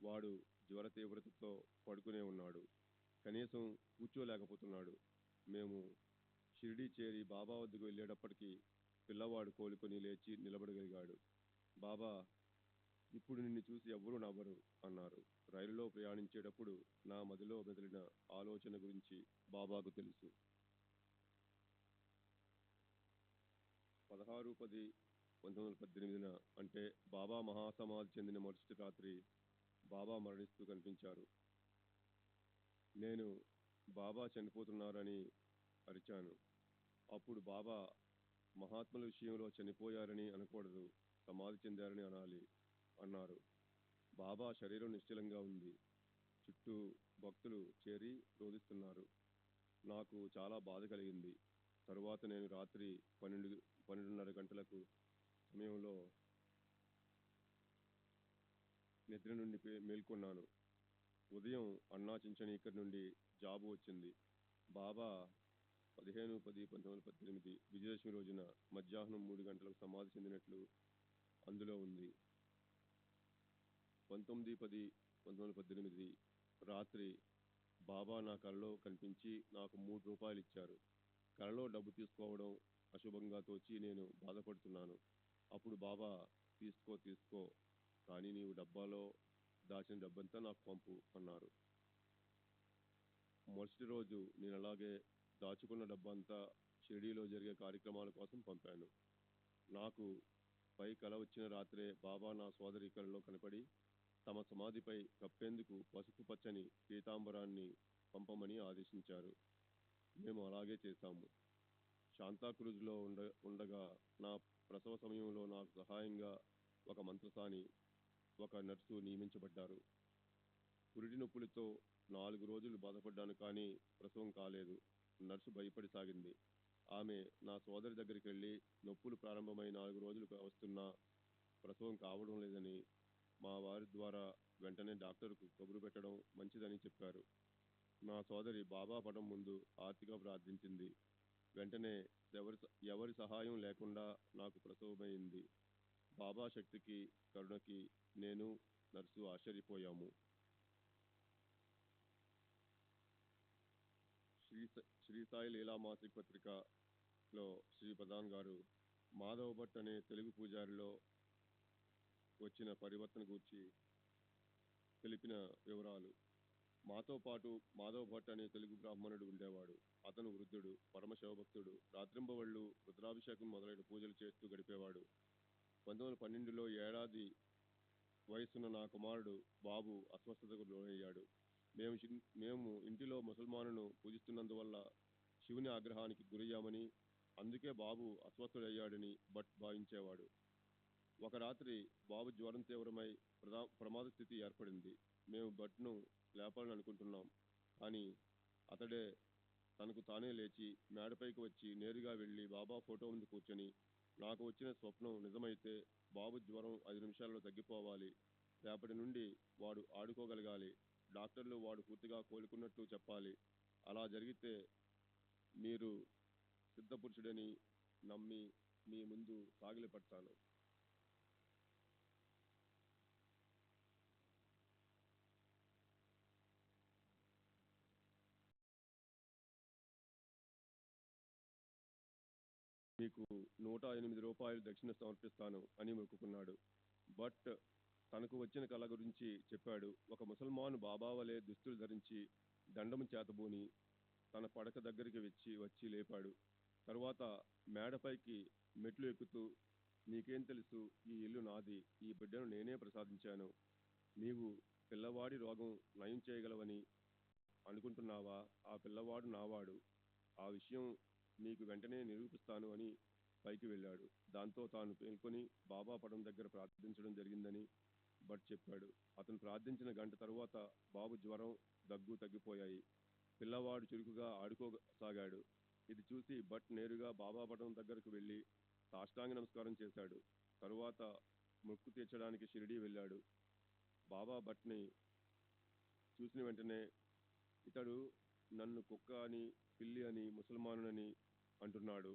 వాడు జ్వర తీవ్రతతో పడుకునే ఉన్నాడు. కనీసం కూర్చోలేకపోతున్నాడు. మేము షిరిడీ చేరి బాబా వద్దకు వెళ్ళేటప్పటికి పిల్లవాడు కోలుకొని లేచి నిలబడగలిగాడు. బాబా ఇప్పుడు నిన్ను చూసి ఎవ్వరూ నవ్వరు అన్నారు. రైలులో ప్రయాణించేటప్పుడు నా మదిలో మెదిలిన ఆలోచన గురించి బాబాకు తెలుసు. 16/10/1918 అంటే బాబా మహాసమాధి చెందిన మరుసటి రాత్రి బాబా మరణిస్తూ కనిపించారు. నేను బాబా చనిపోతున్నారని అరిచాను. అప్పుడు బాబా మహాత్ముల విషయంలో చనిపోయారని అనకూడదు, సమాధి చెందారని అనాలి అన్నారు. బాబా శరీరం నిశ్చలంగా ఉంది. చుట్టూ భక్తులు చేరి రోధిస్తున్నారు. నాకు చాలా బాధ కలిగింది. తరువాత నేను రాత్రి 12:30 గంటలకు సమయంలో నిద్ర నుండి మేల్కొన్నాను. ఉదయం అన్నా చించనీకర్ నుండి జాబు వచ్చింది. బాబా 15/10/1918 విజయదశమి రోజున మధ్యాహ్నం 3 గంటలకు సమాధి చెందినట్లు అందులో ఉంది. 19/10/1918 రాత్రి బాబా నా కలలో కనిపించి నాకు ₹3 ఇచ్చారు. కలలో డబ్బు తీసుకోవడం అశుభంగా తోచి నేను బాధపడుతున్నాను. అప్పుడు బాబా తీసుకో, కానీ నీవు డబ్బాలో దాచిన డబ్బంతా నాకు పంపు అన్నారు. మరుసటి రోజు నేను అలాగే దాచుకున్న డబ్బంతా షిరిడీలో జరిగే కార్యక్రమాల కోసం పంపాను. నాకు పై కల వచ్చిన రాత్రే బాబా నా సోదరి కలలో కనపడి తమ సమాధిపై కప్పేందుకు పసుపు పచ్చని పీతాంబరాన్ని పంపమని ఆదేశించారు. మేము అలాగే చేశాము. శాంతాక్రూజ్లో ఉండగా నా ప్రసవ సమయంలో నాకు సహాయంగా ఒక మంత్రసాని, ఒక నర్సు నియమించబడ్డారు. పురిటి నొప్పులతో 4 రోజులు బాధపడ్డాను, కానీ ప్రసవం కాలేదు. నర్సు భయపడసాగింది. ఆమె నా సోదరి దగ్గరికి వెళ్ళి నొప్పులు ప్రారంభమై 4 రోజులు వస్తున్నా ప్రసవం కావడం లేదని మా వారి ద్వారా వెంటనే డాక్టర్కు కబురు పెట్టడం మంచిదని చెప్పారు. నా సోదరి బాబా పటం ముందు ఆర్తిగా ప్రార్థించింది. వెంటనే ఎవరి సహాయం లేకుండా నాకు ప్రసవమైంది. బాబా శక్తికి, కరుణకి నేను, నర్సు ఆశ్చర్యపోయాము. శ్రీ సాయి లీలా మాసిక పత్రికలో శ్రీ ప్రధాన్ గారు మాధవ్ భట్ అనే తెలుగు పూజారిలో వచ్చిన పరివర్తన గూర్చి తెలిపిన వివరాలు. మాతో పాటు మాధవ్ భట్ అనే తెలుగు బ్రాహ్మణుడు ఉండేవాడు. అతను వృద్ధుడు, పరమ శివభక్తుడు. రాత్రింబవళ్ళు రుద్రాభిషేకం మొదలైన పూజలు చేస్తూ గడిపేవాడు. 1912లో ఏడాది వయసున్న నా కుమారుడు బాబు అస్వస్థతకు లోనయ్యాడు. మేము ఇంటిలో ముసల్మానును పూజిస్తున్నందువల్ల శివుని ఆగ్రహానికి గురయ్యామని, అందుకే బాబు అస్వస్థుడయ్యాడని భట్ భావించేవాడు. ఒక రాత్రి బాబు జ్వరం తీవ్రమై ప్రమాద స్థితి ఏర్పడింది. మేము భట్ను లేపాలని అనుకుంటున్నాం, కానీ అతడే తనకు తానే లేచి మేడపైకి వచ్చి నేరుగా వెళ్ళి బాబా ఫోటో ముందు కూర్చొని, నాకు వచ్చిన స్వప్నం నిజమైతే బాబు జ్వరం 5 నిమిషాల్లో తగ్గిపోవాలి, రేపటి నుండి వాడు ఆడుకోగలగాలి, డాక్టర్లు వాడు పూర్తిగా కోలుకున్నట్టు చెప్పాలి. అలా జరిగితే మీరు సిద్ధపురుషుడని నమ్మి మీ ముందు సాగిలపడతాను. మీకు 108 రూపాయలు దక్షిణ సమర్పిస్తాను అని మొక్కుకున్నాడు. బట్ తనకు వచ్చిన కళ గురించి చెప్పాడు. ఒక ముసల్మాను బాబా వలె దుస్తులు ధరించి దండము చేతబూని తన పడక దగ్గరికి వచ్చి లేపాడు. తరువాత మేడపైకి మెట్లు ఎక్కుతూ, నీకేం తెలుసు, ఈ ఇల్లు నాది, ఈ బిడ్డను నేనే ప్రసాదించాను. నీవు పిల్లవాడి రోగం నయం చేయగలవని అనుకుంటున్నావా? ఆ పిల్లవాడు నావాడు. ఆ విషయం నీకు వెంటనే నిరూపిస్తాను అని పైకి వెళ్ళాడు. దాంతో తాను పేల్కొని బాబా పటం దగ్గర ప్రార్థించడం జరిగిందని భట్ చెప్పాడు. అతను ప్రార్థించిన గంట తరువాత బాబు జ్వరం, దగ్గు తగ్గిపోయాయి. పిల్లవాడు చురుకుగా ఆడుకోసాగాడు. ఇది చూసి భట్ నేరుగా బాబా పటం దగ్గరకు వెళ్ళి సాష్టాంగ నమస్కారం చేశాడు. తరువాత మొక్కు తీర్చడానికి షిరిడీ వెళ్ళాడు. బాబా భట్ని చూసిన వెంటనే, ఇతడు నన్ను కుక్క అని, పిల్లి అని, ముసల్మానునని అంటున్నాడు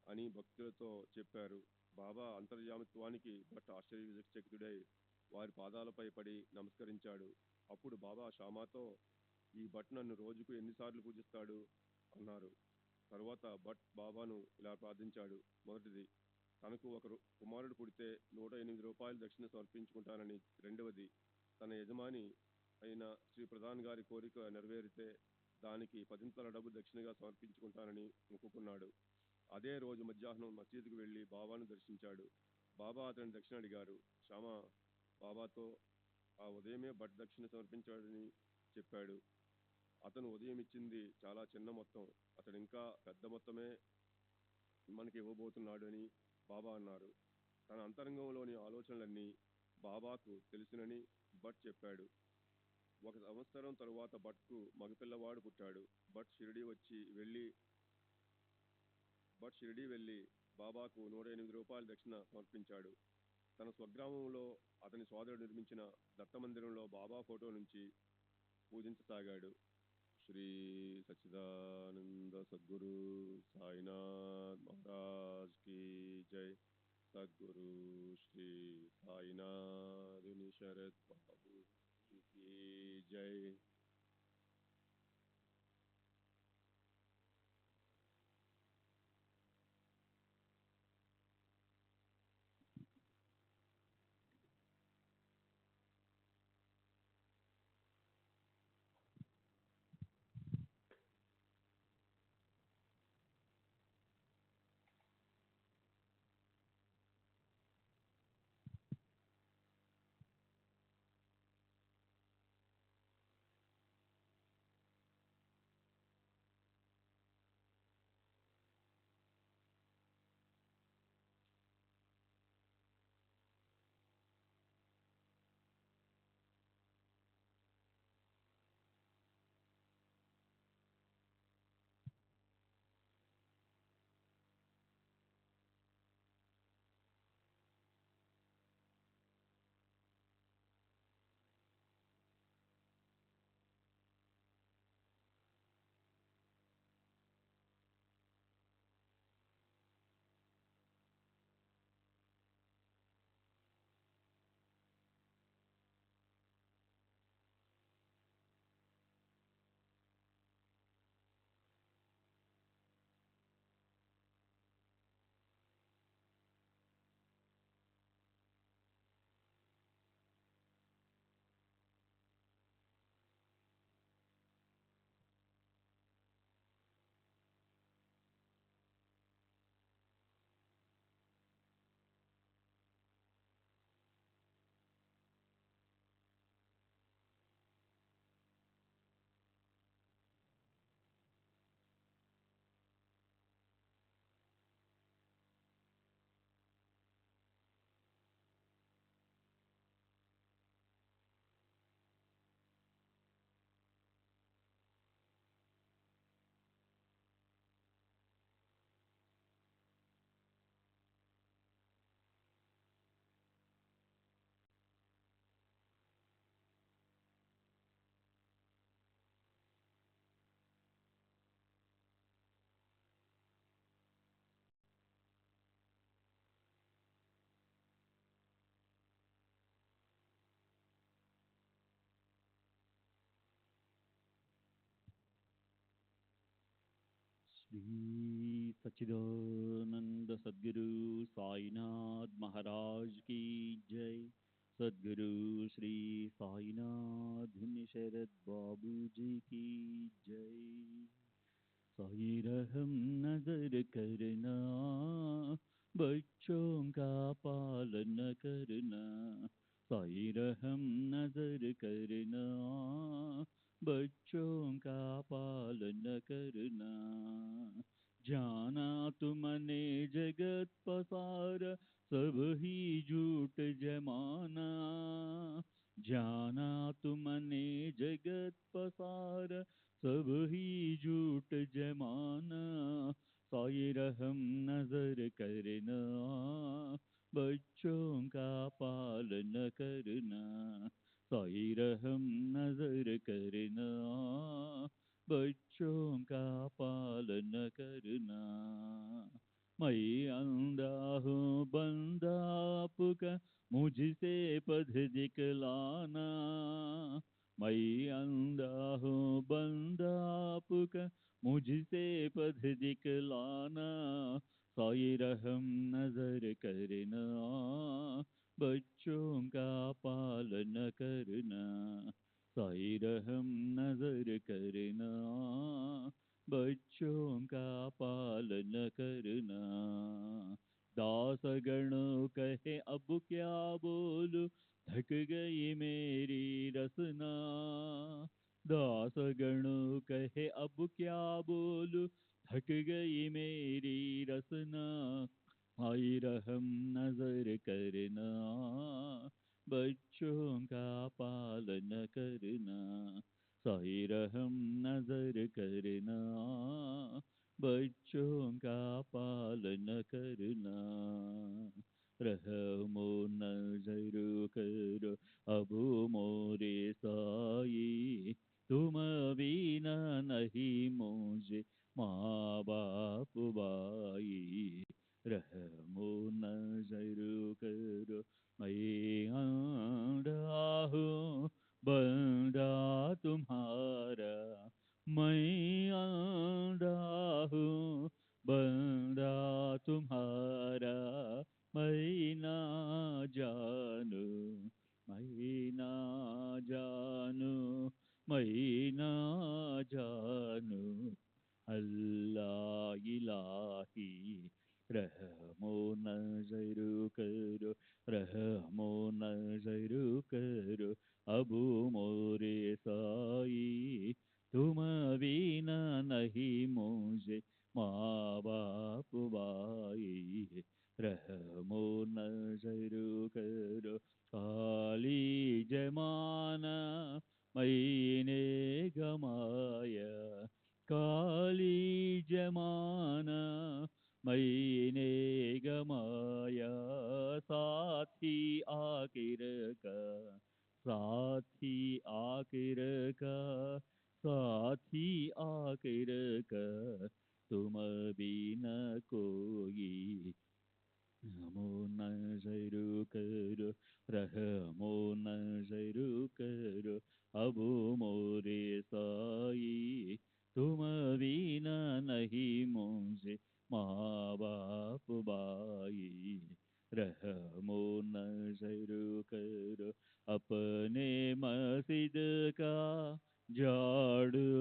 అని భక్తులతో చెప్పారు. బాబా అంతర్యామిత్వానికి భట్ ఆశ్చర్యచకితుడై వారి పాదాలపై పడి నమస్కరించాడు. అప్పుడు బాబా షామాతో, ఈ భట్ నన్ను రోజుకు ఎన్నిసార్లు పూజిస్తాడు అన్నారు. తరువాత భట్ బాబాను ఇలా ప్రార్థించాడు. మొదటిది, తనకు ఒక కుమారుడు పుడితే 108 రూపాయలు దక్షిణ సమర్పించుకుంటానని. రెండవది, తన యజమాని అయిన శ్రీ ప్రధాన్ గారి కోరిక నెరవేరితే దానికి 10 డబ్బు దక్షిణగా సమర్పించుకుంటానని మొక్కుకున్నాడు. అదే రోజు మధ్యాహ్నం మసీదుకు వెళ్ళి బాబాను దర్శించాడు. బాబా అతని దక్షిణ అడిగారు. శ్యామ బాబాతో ఆ ఉదయమే భట్ దక్షిణ సమర్పించాడని చెప్పాడు. అతను ఉదయం ఇచ్చింది చాలా చిన్న మొత్తం, అతడు ఇంకా పెద్ద మొత్తమే మనకి ఇవ్వబోతున్నాడు అని బాబా అన్నారు. తన అంతరంగంలోని ఆలోచనలన్నీ బాబాకు తెలుసునని భట్ చెప్పాడు. 1 సంవత్సరం తరువాత భట్కు మగపిల్లవాడు పుట్టాడు. భట్ షిరిడీ వెళ్ళి బాబాకు 108 రూపాయల దక్షిణ సమర్పించాడు. తన స్వగ్రామంలో అతని సోదరుడు నిర్మించిన దత్తమందిరంలో బాబా ఫోటో నుంచి పూజించసాగాడు. శ్రీ సచ్చిదానంద సద్గురు సాయినాథ్ మహారాజ్ की जय. सद्गुरु श्री साईनाथ शरद बाबू की जय. श्री सच्चिदानंद सद्गुरु साईनाथ महाराज की जय। सद्गुरु श्री साईनाथ धुन शरद बाबू जी की जय। साई रहम नजर करना, बच्चों का पालन करना। साई रहम नजर करना, बच्चों का पालन करना। जाना तुमने जगत पसार, सब ही झूठ जमाना। जाना तुमने जगत पसार, सब ही झूठ जमाना। साई रहम नजर करना, बच्चों का पालन करना। साई रहम नजर करना, बच्चों का पालन करना। मैं अंधा हूँ बंदा आपका, मुझसे पथ दिखलाना। मैं अंधा हूँ बंदा आपका, मुझसे पथ दिखलाना। साई रहम नजर करना, बच्चों का पालन करना। साई रहम नजर करना, बच्चों का पालन करना। दास गण कहे अब क्या बोलूं, थक गई मेरी रसना। दास गण कहे अब क्या बोलूं, थक गई मेरी रसना। साई रहम नजर करना, बच्चों का पालन करना। साई रहम नजर करना, बच्चों का पालन करना। रहमो नजर करो अब मोरे साई, तुम बिना नहीं मुझे माँ बाप भाई। रहमो नजर करो, मैं अंधा हूँ बंदा तुम्हारा। मैं अंधा हूँ बंदा तुम्हारा। मैं ना जानू, मैं ना जानू, मैं ना जानू अल्लाह इलाही। रहमो नजर करो, रहमो नजर करो अब मोरे साई, तुम बिना नहीं मुझे माँ बाप भाई। रहमो नजर करो, काली जमाना मैंने गमाया। काली जमाना मैंने गमाया। साथी आखिर का, साथी आखिर का, साथी आखिर का, तुम बिना कोई। रहमो नजर करो, रहमो नजर करो अब मोरे साई, तुम बिना नहीं मुझे माँ बाप भाई। रहमो नजर करो, अपने मस्जिद का झाड़ू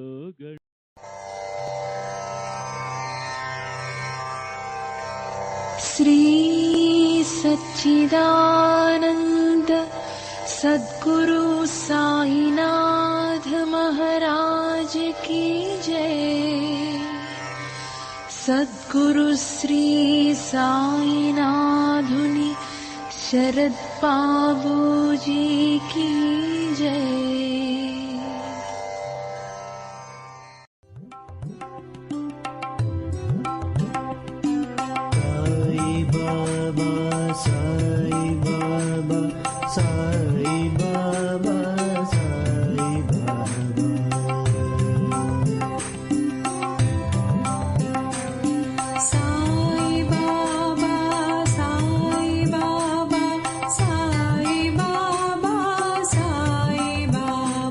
गड़। श्री सच्चिदानंद सद्गुरु साईनाथ महाराज की जय। सद्गुरु श्री साईनाथुनि शरद बाबू जी की जय। साई बाबा, साई बाबा, साई बाबा, साई बाबा, साई बाबा, साई बाबा, साई बाबा,